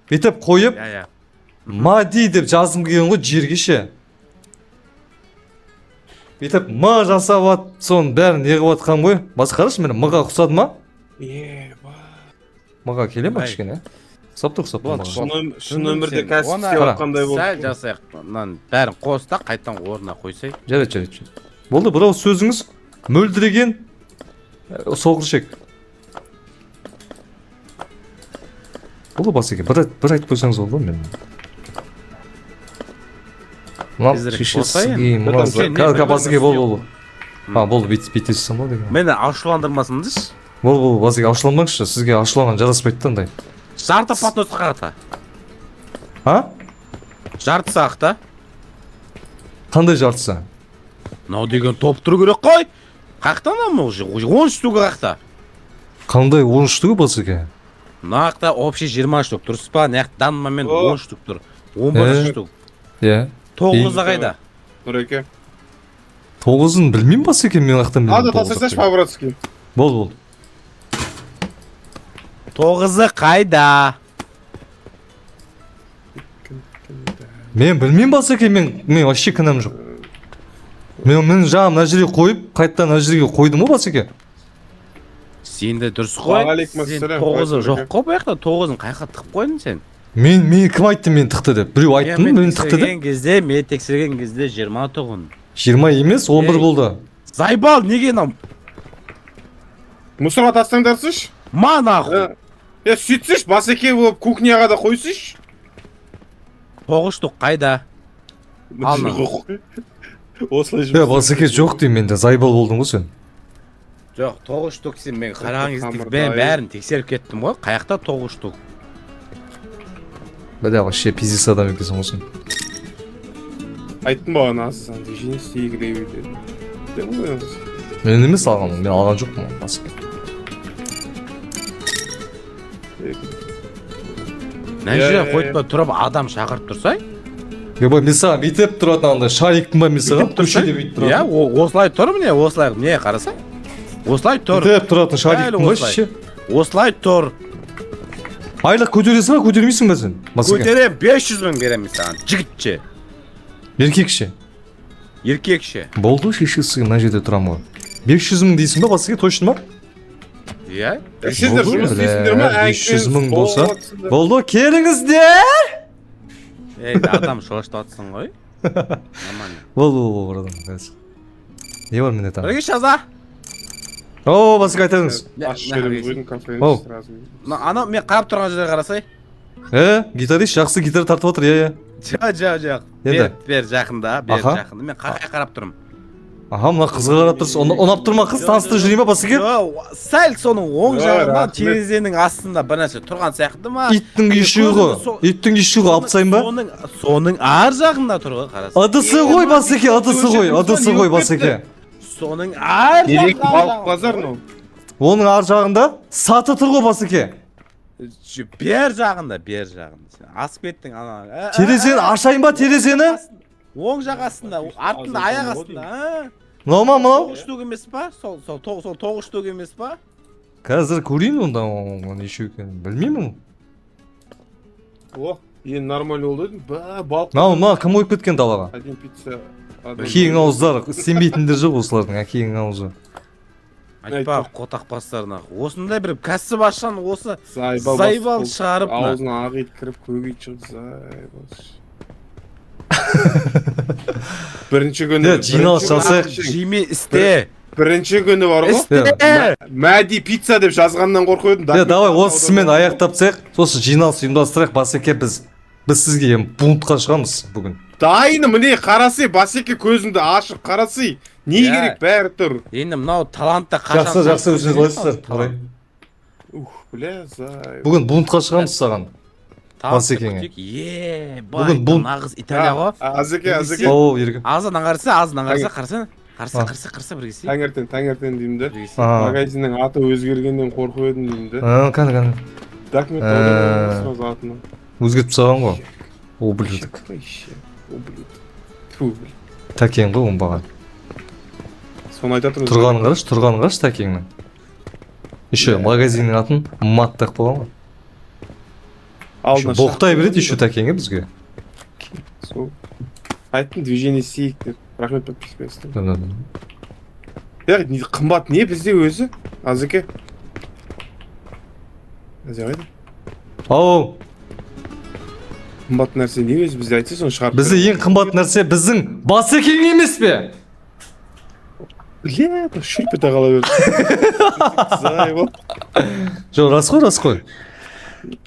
Бүйтіп қойып, Мади деп жазым келген ғой жерге ше. Бүйтіп ма жасап ат, соның бәрін не қылып атқан ғой. Басы қарашы, мен мыға ұқсады ма? Мыға келе ма кішкене? Ұқсап тұр мыға. Шын өмірде кәсіп істеп атқандай болды. Сәл жасайық. Мынаны бәрін қос та қайтадан орнына қойсай. Жарайды. Болды, бірау сөзіңіз мөлдіреген соғыршек. Болды, Басеке, бір айтып қойсаңыз болды мен. Басеке, болды. Болды, бүйтесің ба деген. Мені ашуландырмасыңызшы. Болды, Басеке, ашуланбаңызшы, сізге ашуланған жараспайды андай. Жарты поднос қағата. Жарты сақта. Қандай жартысы? Мынау деген топ тұру керек қой. Қақтан ама уже 10 штука қақта. Қандай 10 штука, Басеке? Мынақта общий 20 штук тұрсыз ба? Наяқ дан момент 10 штук тұр. 11 штук. Иә. 9-ы қайда? Нұреке. 9-ын білмеймін, Басеке, мен ақтан білмеймін. Ады тасасаш по-братски. Болды. 9-ы қайда? Мен білмеймін, Басеке, мен вообще кінәм жоқ. Мен жаңа мына жерге қойып, қайттан мына жерге қойдым ғой, Басеке. Сен де дұрыс қой. Сен 9-ы жоқ қой, бұл жақта 9-ын қайқа тықып қойдың сен. Мен кім айтты мен тықты деп? Біреу айтты ма мен тықты деп? Мен тексерген кезде 20 тұғын. 20 емес, 11 болды. Зайбал, неге нам? Мұсырға тастаңдарсыш? Ма нахуй? Сөйтсіш, Басеке болып кухняға да қойсыш? 9 штук қайда? Осылай жұмыс. Басеке жоқ деймін менде, зайбал болдың ғой сен. Жоқ, 9 штук сен мен қараған кезде мен бәрін тексеріп кеттім ғой. Қаяқта 9 штук? Бәле вообще пиздец адам екенсің ғой сен. Айттым ба ана асысан, жиын істейік деді. Мен емес алғаным, мен алған жоқпын Басеке. Нәжірен қойып тұрып адам шақырып тұрсай? Ебай, мен саған бүйтіп тұратын андай шариктің ба мен саған көшеде бүйтіп иә тұратын. осылай тұр міне осылай не қараса осылай тұр Бүйтіп тұратын шариктің ба осылай. ше? осылай тұр Айлық көтересің ба көтермейсің ба сен? Басеке. көтерем 500 мың беремін саған жігітше Еркекше. еркекше Болды шешесі мына жерде тұрамын ғой. 500 мың дейсің ба басеке точно ма? иә Сендер Болды, жұмыс істейсіңдер ма? бля, 500 мың Әңгімеңіз болса. болыватсыңдар. Болды, келіңіздер. ей адам шошытып жатсың ғой нормально Бол, братан. қазір. Не бар менде там? бірге жаза О, басеке айтыңыз. Аш келіп қойдың кафені Оу. сразу. анау мен қарап тұрған жерге қарасай Гитарист жақсы гитара тартып отыр, иә. жоқ Енді? бер жақында бер Аха. жақында мен қақай қарап тұрмын Аха, мына қызға қарап тұрсыз. Ұнап тұр ма қыз? Таныстырып жіберейін ба басеке? жоқ сәл соның оң Ой, жағында рахмет. терезенің астында бір нәрсе тұрған сияқты ма Иттің үйшігі. Иттің үйшігі алып тастайын ба? соның ар жағында тұр ғой қарасаң Ыдысы ғой басеке, ыдысы ғой, ыдысы ғой басеке. соның ар Керек жағында балық базар мынау. Оның ар жағында саты тұр ғой басеке. бер жағында бер жағында сен асып кеттің ана Терезені ашайын ба терезені? оң жақ астында артында аяқ астында Мынау ма мынау? тоғыз штук емес па сол тоғыз штук емес па Қазір көрейін онда оның неше екенін. Білмеймін. О, енді нормально болды дедім. Балық. Мынау кім ойып кеткен далаға? Один пицца. адам. Кейін ауыздар, сенбейтіндер жоқ осылардың, кейін аузы. айтпа қотақ бастарына осындай бір кәсіп ашқан осы Зайбал зайбал бас- шығарып мына. Аузына ақ ит кіріп көк ит шығып зайбал. Бірінші күні. жиналыс жасайық. жеме істе Бірінші күні бар ғой. істе Мәди пицца деп жазғаннан қорқып едім. Давай осысымен аяқтап тастайық. Сосын жиналыс ұйымдастырайық. Басеке біз сізге бунтқа шығамыз бүгін. Дайыны міне қарасай, басеке көзіңді ашып қарасай. Не Иә. керек бәрі тұр. енді мынау талантты қашан Жақсы өзіңіз қалайсыздар? Қалай? Бля, зай. Бүгін бунтқа шығамыз саған. Басекеңе. бүгін Бун. нағыз италия ғой Азеке. О, еркін. азынан қараса қарса бірге істейік Таңертең деймін де. бірге істейік. Магазиннің аты өзгергеннен қорқып едім деймін де. Кәні. Документ Ә. аударып сразу атына. Өзгертіп тастаған ғой. Ублюдок. Фу, Тәкең ғой оңбаған. соны айтып тұрмын. Тұрғанын қарашы тәкеңнің. Еще магазиннің атын мат тақ болған ғой. Алдына Боқтай береді еще тәкеңе бізге. Сол. Айттым движение істейік деп. Рахмет подпискайсың. Да. Яғни қымбат не бізде өзі? Азеке. Азе қайда? Ау, Қымбат нәрсе не өзі бізде айтса соны шығарып. бізде ең қымбат нәрсе біздің басекең емес пе? Бля, шүрпе тағала берді. Зай бол. Жоқ, рас қой.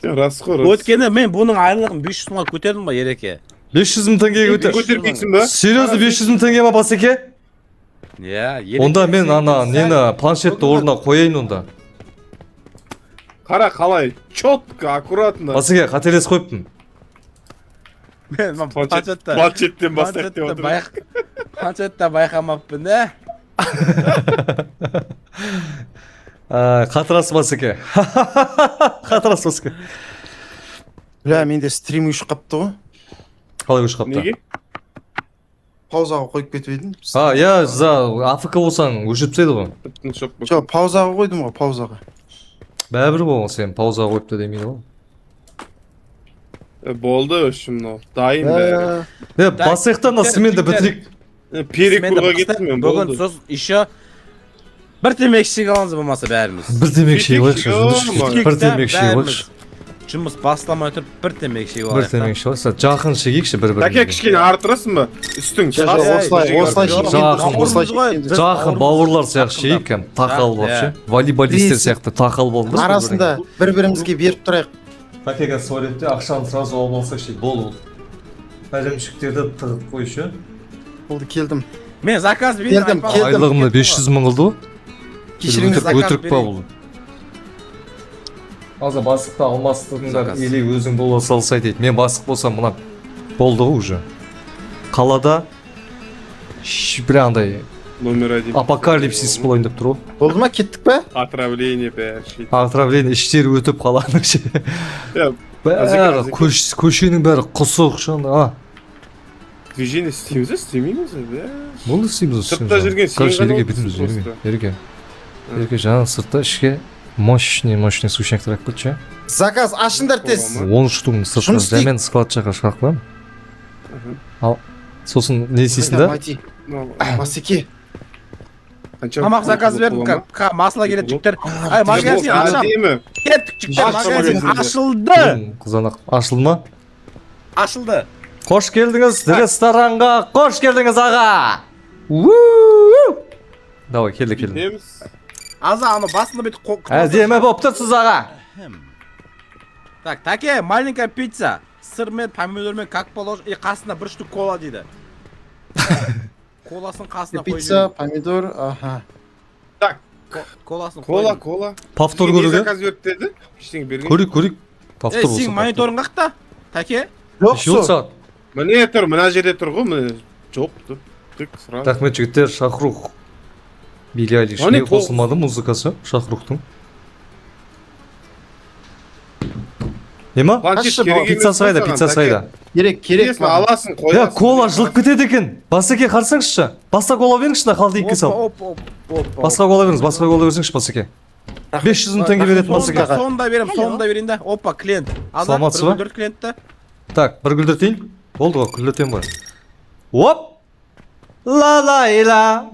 Рас қой, рас. өйткені мен бұның айлығын 500 мыңға көтердім ба ереке 500 мың теңгеге өтер. Көтермейсің ба? Серьезно 500 мың теңге ма басеке? иә Онда мен нені планшетті орнына қояйын онда. Қара қалай? Четко, аккуратно. Басеке қателес қойыппын. мен Планшеттен бастайық деп отыр. планшетті байқамаппын да Қатырас басеке. Қатырас басеке. Бля, менде стрим ұшып қапты ғой. Қалай өш қапты? Неге? Паузаға қойып кетіп едім. Я АФК болсаң өшіп тастайды ғой. Жоқ, паузаға қойдым ғой, паузаға. Бәрібір болған сен паузаға қойыпты демейді ғой. Болды өшім мынау. Дайын бәрі. Басаяқтан сменді бітірейік. Перекурға кеттім мен, бүгін болды. сосын еще бір темекішек аламыз болмаса бәріміз Бір темекші алайықшы. Бір Бір темекші алайықшы. жұмыс бастамай тұрып бір темекішек Бір алайық темекші алайықшы. Жақын шегейікші бір Тәке кішкене артырасың ба? Үстің Жақын бауырлар сияқты шегейік кәм. Тақал болып ше. Волейболистер сияқты тақал болып. Арасында бір-бірімізге беріп тұрайық. Тәкеге суретте ақшаны сразу алып алсақ ше. Бол. Әлемшіктерді тығып қойшы. Болды, келдім. мен заказ Келдім. Айлығымды 500 мың қылды ғой. Кешіріңіз, Өтірік па бұл? Аза бастықта алмастығыңдар или өзің бола салсай дейді. Мен бастық болсам мына болды ғой уже. Қалада бір андай Номер один. апокалипсис болайын деп тұр ғой. Болды ма, кеттік па? Отравление бәрі шет. Отравление іштері өтіп қаланың ше. Я, Бәрі көшенің бәрі құсық шын. движение істейміз бе істемейміз бе? Болды істейміз. Сыртта жүрген сен Короче, ғана ереке отырсың бітіміз, ереке. просто. Ереке. Ереке, жаңағы сыртта ішке мощный сущняктар алып кетші. Заказ ашыңдар тез. 10 штугын сыртта Жұмыс істейік. жаймен склад жаққа шығарып қоямын. Ал сосын не істейсің да? Мати, Басеке. Тамақ заказ бердім. Масло келеді жігіттер. Ай, магазин ашам. Әдемі. Кеттік жігіттер, Ашты магазин магазинді. ашылды. Қызанақ ашылды ма? Ашылды. Қош келдіңіз ресторанға, қош келдіңіз аға. Давай, келді. Кетеміз. Аза, аны басында бүйтіп Әдемі болып тұрсыз аға. Так, таке, маленькая пицца. Сырмен, помидормен, как положено. И қасына бір штук кола дейді. Коласын қасына қойып. Пицца, помидор, аха. Так, Коласын кола, қойып. кола. Повтор Сізге не көруге. заказ беріп деді? Ештеңе берген. Көрейік. Повтор Ей, болса. сен мониторың қақта? Таке? Жоқ, Еще сағат. Міне тұр, мына жерде тұр ғой, міне. Жоқ, тұр. Тік, сразу. Рахмет жігіттер, Шахрух. Билли Айлиш Ане, не қосылмады музыкасы Шахрухтың. Нема? Планшет Қашы керек бұл, емес Пицца сайда, қойсаған, пицца тәке. сайда. керек Пиццаны маған. аласың, қоясың. Я, кола жылып кетеді екен. Басеке қарсаңызшы. Басқа кола беріңізші да холодильникке сал. Басқа кола беріңіз, басқа кола берсеңізші Басеке. 500 мың теңге беретін Басеке. Сонда берейін да. Опа, клиент. Аза, Саламатсыз ба? бір клиентті. Так, бір күлдіртейін. Болды ғой, күлдіртейін ғой. Оп! Ла-ла-ла.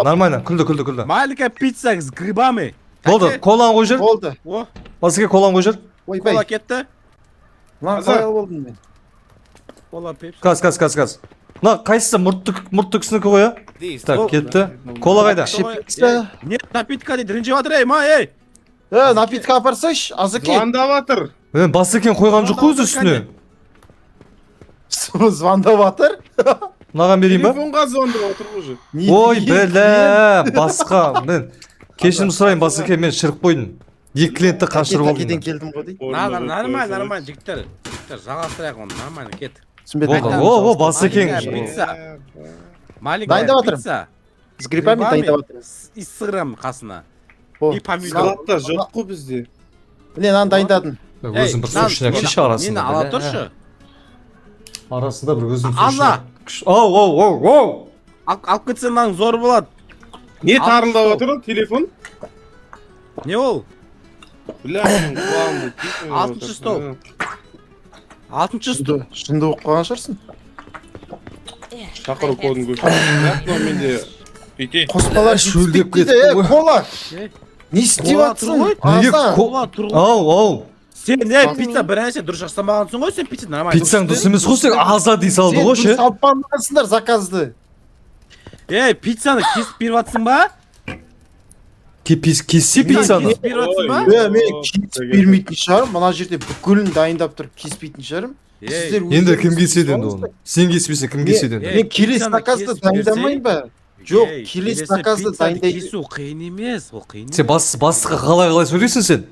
Нормально, күлді. Маленькая пицца с грибами. Болды, Таке? коланы қой жер. Болды. О, Басеке коланы қой жер. Ойбай. кола кетті. Lan Аза. қалай болдым мен? Кола пепси. Каз. Мына қайсысы мұртты кісінікі ғой, а? Так, кетті. Кола қайда? Пицца. Нет, напитка дейді, ренжіп жатыр, ей, ма, ей. Напитка апарсайшы, азыке. Звондап жатыр. Мен Басекен қойған жоқ қой өз үстіне. Звондап жатыр. Мынаған берейін ба? Телефонға звондап отыр уже. Ой, бәлә, басқа. Мен кешірім сұрайын, Басеке, мен шырып қойдым. Екі клиентті қашырып Такеден алдым. келдім ғой дейді. Нормально, жігіттер. Жалғастырайық оны, нормально, кет. Түсінбедім. Болды, о, Басекен. Пицца. Маленькая Дайындап жатырмын. пицца. С грибами дайындап жатыр. И сырым қасына. О, И помидор. Салатта жоқ қой бізде. Міне нан дайындадым. Өзім бір сушняк шеше арасында. Мені ала бәлә. тұршы. Арасында бір өзім Аза. Оу. Алып кетсең мынаң зор болады. Не Алпыс тарылдап сол. отыр ол телефон? Не ол? Бля, құлағымды тиіп Алтыншы отыр. стол. 6-шы стол. Шынды оқып қалған шығарсың. Шақыру кодын көшіріп. Менде бүйтейін. Қоспалар шөлдеп жетіспейді, кетті ғой. кола. Е, Не істеп кола жатсың? тұр ғой. Неге Аза. Кола тұр ғой. Оу. Сен не пицца бір нәрсе дұрыс жасамағансың ғой, сен пицца нормально. Пиццаң дұрыс емес қой, сен аза дей салды ғой ше. Сен салып қалмағансыңдар заказды. Ей, пиццаны кесіп беріп жатсың ба? Кесе пиццаны. Кесіп беріп жатсың ба? Мен кесіп бермейтін шығарым. Мына жерде бүкілін дайындап тұрып кеспейтін шығарым. Сіздер Енді өздеріңіз кім кеседі енді кесіп оны? Сен кеспесең кім кеседі енді? Мен келесі Пиццаны заказды кесіп дайындамайын ба? Жоқ, Ей, келесі заказды пиццаны дайындайды. кесу қиын емес, ол қиын Сен бастыққа қалай сөйлейсің сен?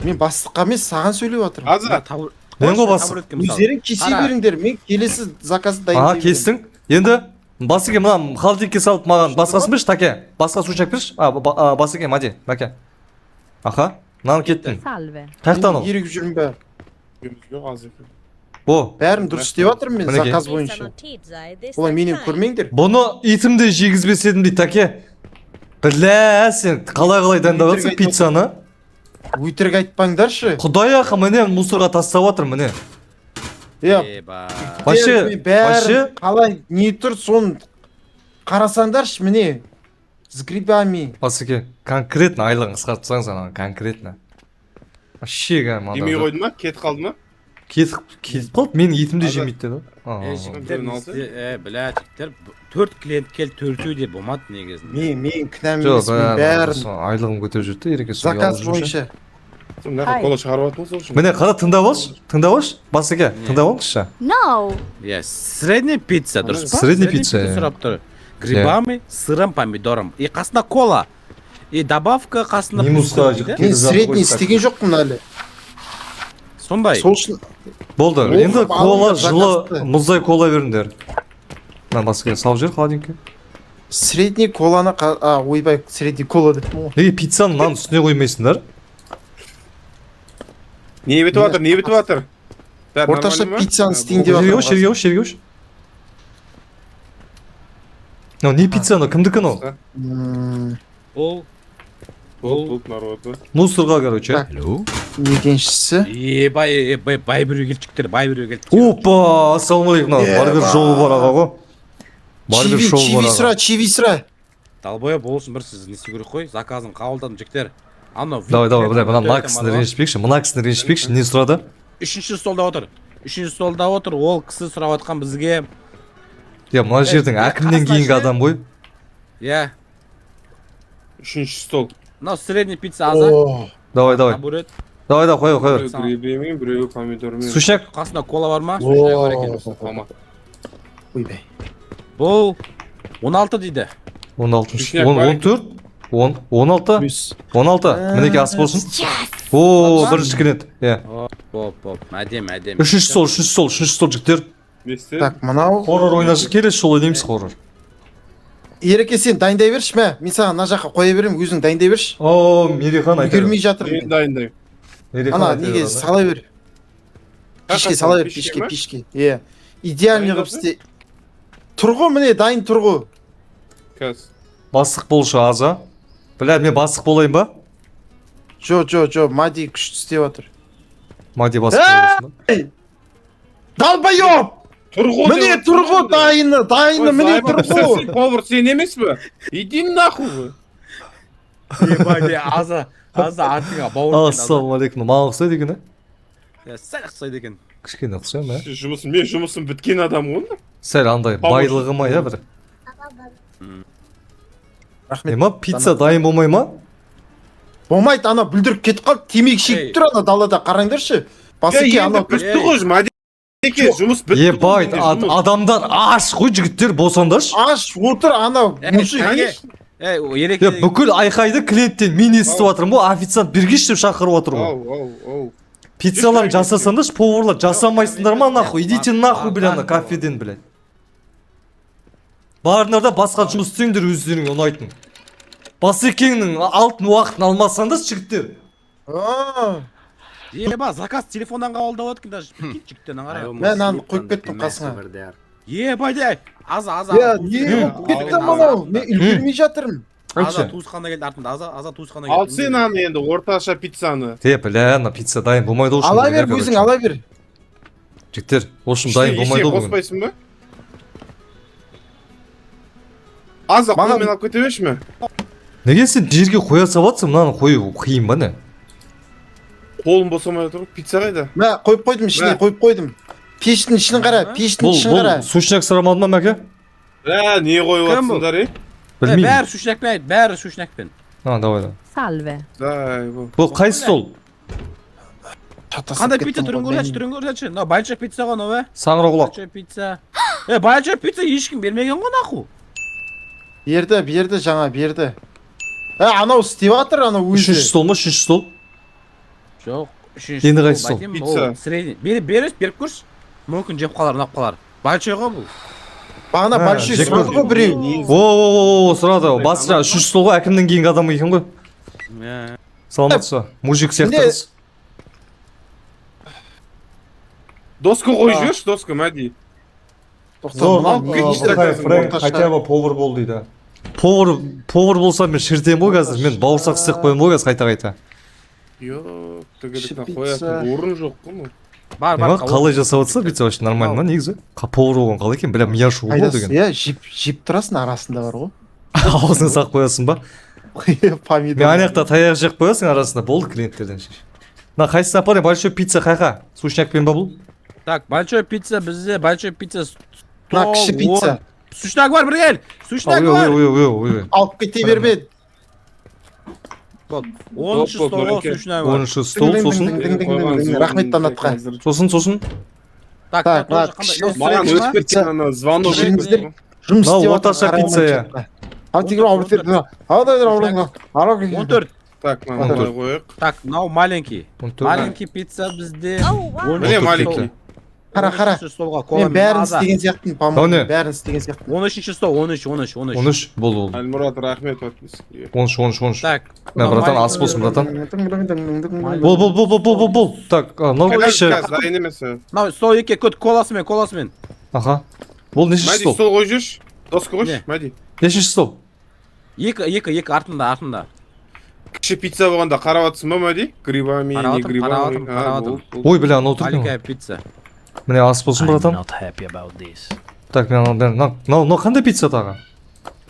Мен бастыққа емес, саған сөйлеп жатырмын. Аза, Мен ғой бастық. Өздерің кесе Қара. беріңдер. Мен келесі заказды Аға, дайындаймын. кестің. Енді Басеке мына холодильникке салып маған басқасын берші, таке. Басқа сушняк берші. Басеке, мади, мәке. Аха, мынаны кеттің. Salve. Қаяқтан ол? Ерігіп жүрмін бәрі. жоқ аз екен. О, Бәрін дұрыс істеп жатырмын мен Мінекей. заказ бойынша. Олай мені көрмеңдер. бұны итімді жегізбес едім дейді, таке. Бля, сен қалай дайындап жатсың пиццаны? Өтірік айтпаңдаршы. Құдай ақы, міне мусорға тастап жатыр, міне. Вообще, бәрін қалай не тұр соны қарасаңдаршы міне. С грибами. Басеке, конкретно айлығын қысқартып тастаңыз ана, конкретно. Вообще, Демей қойды ма? Кетіп қалды ма? кетіп қалды, менің етімді жемейді деді. Бля, жігіттер, 4 клиент келді, 4-ü де болмады негізінде. Мен кінәм Жоқ, емес, мен бәрін айлығын көтеріп жүрді, ереке заказ бойынша. Мына жаққа кола шығарып жатырмыз сол үшін. Міне қара, тыңдап алшы, Басеке, тыңдап алыңызшы. No. Средняя пицца, дұрыс па? Средняя пицца, сұрап тұр. Грибами, сырым, помидором. И қасына кола. И добавка қасына Минусқа плюс дейді. Мен средний істеген жоқпын әлі. Сондай. Сол үшін Болды, Ол енді алыңдар, кола, жылы, заказды. мұздай кола беріңдер. Мына Басеке, салып жер холодильникке. средний коланы ойбай, средний кола деппін ғой. Неге пиццаны мынаның үстіне қоймайсыңдар? Не бітіп жатыр? Бәрі Орташа нормально ма? пиццаны істейін деп Жерге жатыр. көш, жерге көш, жерге көш. Мынау не пицца анау, кімдікі анау? ол Бұл народу. Мусорға, короче. Так. Екіншісі. бай біреу келді жігіттер, бай біреу келді. Опа, ассалаумағалейкум. Мынау барбер шоу бар аға ғой. Барбер шоу бар аға. Чивисра. Далбоя болсын бір сіз не істеу керек қой, заказын қабылдадым жігіттер. Анау Давай, мына кісіні ренжітпекші, не сұрады? Үшінші столда отыр, ол кісі сұрап отқан бізге. Я, мына жердің әкімнен кейінгі адам ғой. Иә, Үшінші стол. мынау средний пицца аза. Давай, Табурет. қой. Біреу гребемен, біреу помидормен. Сушняк. Қасында кола бар ма? Сушняк бар екен. Мама. Ойбай. Бұл 16 дейді. 16, Сушняк бар 14, 16, Плюс. 16. Мінеке ас болсын. О, бірінші келеді. Иә. Оп, әдем. Үшінші стол жігіттер. Бесте. Так, мынау. Хоррор ойнашы келесі жол ойнаймыз хоррор. Ереке сен дайындай берші мә. Мен саған мына жаққа қоя беремін, өзің дайындай берші. О, Мерихан айтады. Үлгермей жатыр. Мен дайындаймын. Ана неге сала бер. Пешке сала бер, пешке. Иә. Идеальный қылып істе. Тұрғы міне дайын тұрғы. Қазір. Бастық болшы аза. Бля, мен бастық болайын ба? Жо, Мади күшті істеп жатыр. Мади бастық болсын ба? Далбайоп! Тұрғы Міне тұрғы дайыны міне тұрғы. Повар сен емес пе? Иди нахуй вы. Ебать, аза артыңа бауыр. Ассалаумағалейкум. Маған ұқсайды екен, Сәл ұқсайды екен. Кішкене ұқсаймын, Мен жұмысым біткен адам ғой. Сәл андай байлығы ма, бір. Рахмет. Ема, пицца дайын болмай ма? Болмайды, ана бүлдіріп кетіп қалып, темекі шегіп тұр ана далада қараңдаршы. Басеке ана бітті ғой Мәдеке, жұмыс бітті. Ебайт, адамдар аш қой жігіттер, болсаңдаршы. аш отыр ана мужик. Ереке. Бүкіл айқайды клиенттен мен естіп жатырмын ғой, официант бергеш деп шақырып отыр ғой. Оу. Пиццаларын жасасаңдаршы, поварлар жасамайсыңдар ма нахуй? Идите нахуй, бля, ана кафеден, блядь. Барыңдар да басқа жұмыс істеңдер өздеріңе ұнайтын. Басекеңнің алтын уақытын алмасаңдар жігіттер. Еба, заказ телефондан қабылдап отыр даже. Жігіттердің қарай. Мен аны қойып кеттім қасыңа. Ебай, аза. Я, не қойып кеттім мынау. Мен үлгермей жатырмын. Аза туысқанда келді артында, аза туысқанда келді. Ал сен аны енді орташа пиццаны. Бля, ана пицца дайын болмайды ол үшін. Ала бер, өзің ала бер. Жігіттер, ол үшін дайын болмайды ол бүгін. Қоспайсың ба? Аза қолмен алып кете берші ме? Неге сен жерге қоя салатсың, мынаны қою қиын ба не? Қолым босамай отыр, пицца қайда? Мә, қойып қойдым, ішіне қойып қойдым. Пештің ішін қара, пештің ішін қара. Бұл сушняк сұрамады ма мәке? Не қойып атсыңдар, Білмеймін. Бәрі сушнякпен айт, бәрі сушнякпен. Давай. Salve. Бұл қайсы стол? Қандай пицца түрін көрсетші. Мынау большой пицца ғой, мынау, Саңыра құлақ. большой пицца. Большой пицца ешкім бермеген ғой наху. Берді, жаңа берді. Анау істеп жатыр, анау өзі. Үшінші стол ма, үшінші стол? Жоқ, Енді қайсы стол? Пицца. Средний. Беріп көрші. Мүмкін жеп қалар, ұнап қалар. Большой ғой бұл. Бағана большой сұрады ғой біреу. О, сұрады. Басыра, үшінші стол ғой, әкімнен кейінгі адам екен ғой. Саламатсыз, мужик сияқтысыз. Доска қойып жіберші, доска, Мәди. Хотя бы повар бол дейді. Повар болса мен шертем ғой қазір, мен бауырсақ істеп қоям ғой қазір қайта. Йооо, тігіліктен қоятын орын жоқ қой. Бар, қалай жасап отырса пицца вообще нормально ма негізі? Повар болған қалай екен, бля, мия шуы бол деген. Иә, жеп тұрасың арасында бар ғой. Аузына сақ қоясың ба? Помидор. Мен аяқта таяқ жеп қоясың арасында, болды клиенттерден шеш. Қайсысына апарайын, большой пицца қайқа? Сушнякпен ба бұл? Так, большой пицца бізде, большой пицца. Кіші пицца. Сушняк бар, бір кел. Сушняк бар. Алып кете берме. 10-шы стол сушняк бар. 10-шы стол, сосын. Рахмет Танатқа. Сосын. Так, Маған өтіп кеткен ана звонок. Жүріңіздер. Жұмыс Мынау істеп орташа пицца, иә. Ал тегір ауырып берді. Ал 14. Так, мынаны қойық. Так, мынау маленький. 14. Маленький пицца бізде. Міне маленький. Қара. 13-ші столға кола Мен мен бәрін аза. істеген сияқтымын, О, по-моему. не? Бәрін істеген сияқтымын. 13-ші стол, 13. 13 бол. Әлмұрат рахмет подпискаге. 13. Так. Мә, братан, ас болсын, братан. Бол. Так, мынау кіші. Қазір дайын емес. Мынау стол 2 көт коласымен. Аха. Бұл нешінші Мәди стол? стол қой жүрші. Доска қойшы, Не? Мәди. Нешінші стол? 2 артында. Кіші пицца болғанда қарап атсың ба, Мәди? Грибами, не Қарап грибами. атырмын. Ой, бля, анау тұр Маленькая екен. пицца. Міне ас болсын, братан. Так, мынау қандай пицца тағы?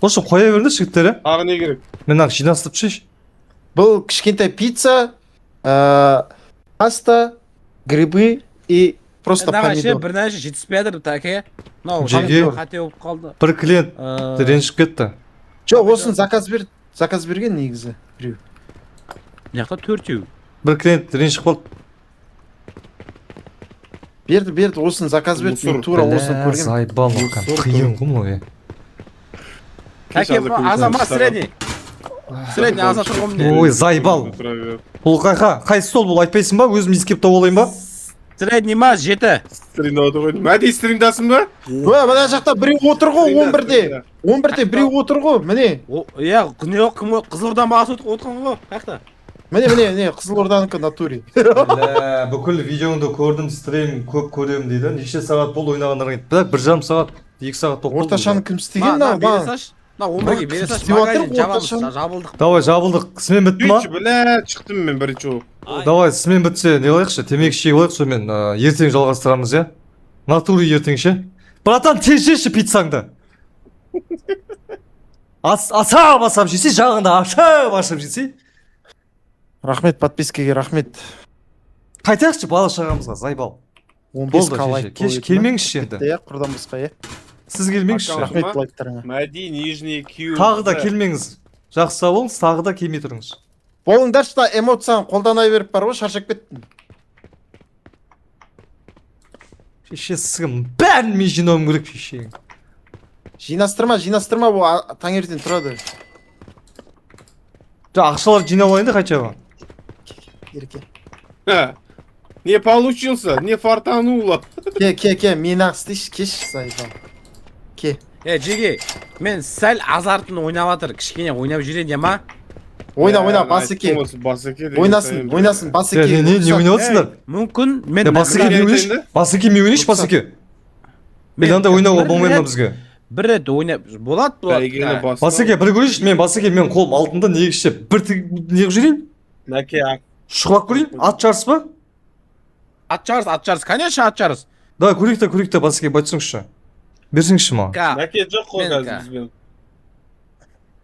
Осы қоя берді жігіттері. Тағы не керек? Мен ақ жинастырып шеш. Бұл кішкентай пицца, паста, грибы и просто Давай ше помидор. бір нәрсе жетіспей жатыр таке. Мынау Жеге. қате болып қалды. Бір клиент ренжіп кетті. Жоқ, осын заказ берген негізі. Біреу. Мына жақта 4-еу. Бір клиент ренжіп қалды. Берді, осын заказ берді. Мен тура осын Бля, көрген. зайбал оқан. Қиын ғой мынау. Таке азама средний. Средний аза тұрғым не. Ой, зайбал. Бұл қай стол бұл айтпайсың ба? Өзім ескеп тауып алайын ба? Средний ма 7. Стримда отыр ғой. Мәди стримдасың ба? Ой, мына жақта біреу отыр ғой 11-де. 11-де біреу отыр ғой, міне. Иә, кім Қызылордан бағасы отқан ғой. Қаяқта? Міне, Қызылорданікі натуре. Бля, бүкіл видеоңды көрдім, стрим көп көремін дейді. Неше сағат бол ойнағандарың. Бірақ 1 жарым сағат, 2 сағат тоқталды. Орташаны кім істеген На, маған? бере саш. На, 11-ге бере саш. Магазин жабылдық. Давай, жабылдық. Смен бітті ма? Бля, шықтым мен бірінші ол. Давай, смен бітсе не қылайықшы? Темекі шегіп алайық, сонымен ертең жалғастырамыз, иә? Натуре ертең ше. Братан, тез жеші пиццаңды. Асап жесе, жағында ашып жесе. Рахмет, подпискаге рахмет. Қайтайықшы бала шағамызға, зайбал. 15 лайк кеш келмеңізші енді. Иә, құрдан басқа, иә. Сіз келмеңізші. Рахмет лайктарыңа. Мәди, нижний Q. Тағы да келмеңіз. Жақсы сау болыңыз, тағы да келмей тұрыңыз. Болыңдаршы да эмоцияны қолдана беріп бар ғой, шаршап кеттім. Шешесігім, бәрін мен жинауым керек шешең. Жинастырма, бұл таңертең тұрады. Ақшалар жинап алайын да қайтшаға. Ерке. Не получился, не фартануло. Ке, мен ақ істейші, кеш, сайбал. Ке. Жеге, мен сәл азартын ойнап атыр. Кішкене ойнап жүрейін ма? Ойна, басеке. Ойнасын, басеке. Не ойнаватсыңдар? Мүмкін мен Басеке мен ойнайшы? Басеке мен ойнайшы, басеке. Мен анда ойнауға болмай ма бізге? Бір рет ойнап болады. Басеке, бір көрейінші, мен басеке, мен қолым алтында негізше бір неғып жүрейін? Нәке ақ. Шұғылап көрейін? Ат жарыс ба? Ат жарыс, конечно ат жарыс. Да, көрейік та, басеке, байтсыңызшы. Берсіңізші ма? Нәке жоқ қой қазір бізбен.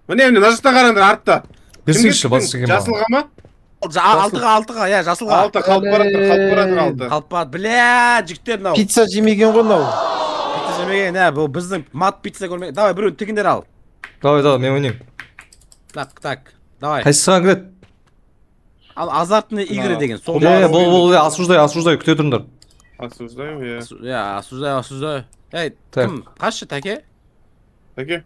Міне, мына жақта қараңдар, артта. Берсіңізші, басеке ма? Жасылға ма? Алтыға, иә, жасылға. Алты, қалып баратыр алты. Қалып барады, бля, жігіттер мынау. Пицца жемеген ғой мынау. Пицца жемеген, бұл біздің мат пицца көрмеген. Давай, біреу тігіндер ал. Давай, мен ойнайым. Так, давай. Қайсы саған кіреді? Ал азартные игры деген. Бол, осуждай, күте тұрыңдар. Осуждаем, иә. Иә, осуждаю. Ей, кім? Қашшы, Таке? Таке?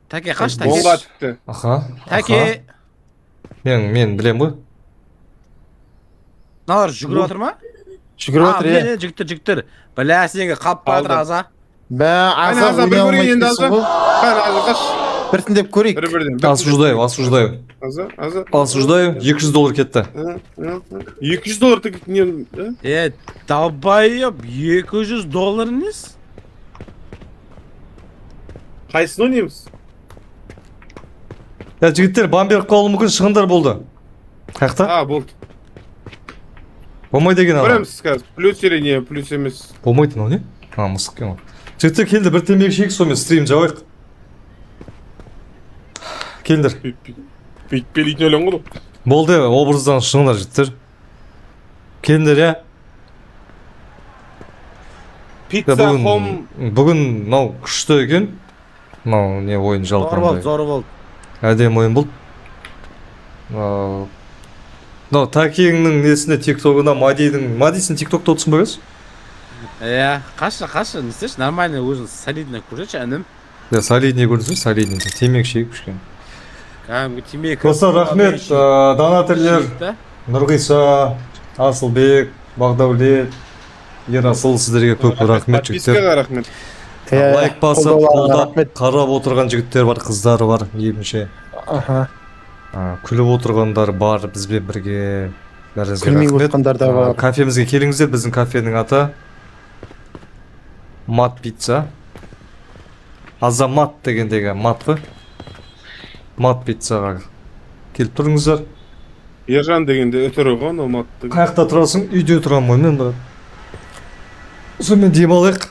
Таке, қаш, Таке? Бомба тікті. Аха. Таке. Мен білем ғой. Налар жүгіріп отыр ма? Жүгіріп отыр, иә. Жігіттер. Бля, сенге қалып баратыр аза. Аза бір көрейін енді аза. ғой. Қан аза қаш. Біртіндеп көрейік. Бір-бірден. Осуждаю. Аза. Осуждаю, $200 кетті. $200 тік не? Далбайып, $200 нес? Қайсын ойнаймыз? Жігіттер, бамберіп қалуы мүмкін шығындар болды. Қаяқта? Болды. Болмайды деген ана. Көреміз қазір. Плюс или не, плюс емес. Болмайды, мынау не? Мысық екен ол. Жігіттер келді, бір темекі шейік, сонымен стрим жабайық. Келдір. Бүйтпелейтін өлең ғой. Болды, образдан шығыңдар жігіттер. Келдір, иә? Pizza Home. Бүгін мынау күшті екен. Мынау не ойын жалпы. Зор болды. Әдем ойын болды. Мынау Такеңнің несінде тиктогына Мадисің тиктокта отырсын ба кез? Иә, қашы, не істеші? Нормально өзің солидно көрсетші, әнім. Солидный көрдіңіз, солидный. Темек шейік күшкен. Кәдімгі темекі. Достар, рахмет. Донатерлер Нұрғиса, Асылбек, Бағдаулет, Ерасыл сіздерге көп рахмет жігіттер. Подпискаға рахмет. Лайк басып, қолдауларыңа қолдап, рахмет. қарап отырған жігіттер бар, қыздары бар, емінше. Аха. Күліп отырғандар бар, бізбен бірге. Бәріңізге Күлмей рахмет. отырғандар да бар. Кафемізге келіңіздер, біздің кафенің аты Мат пицца. Азамат дегендегі мат қой. Мат пиццаға келіп тұрыңыздар. Ержан дегенде өтірі ғой, Алматы. Қаяқта тұрасың? Үйде тұрам ғой мен. Сонымен демалайық.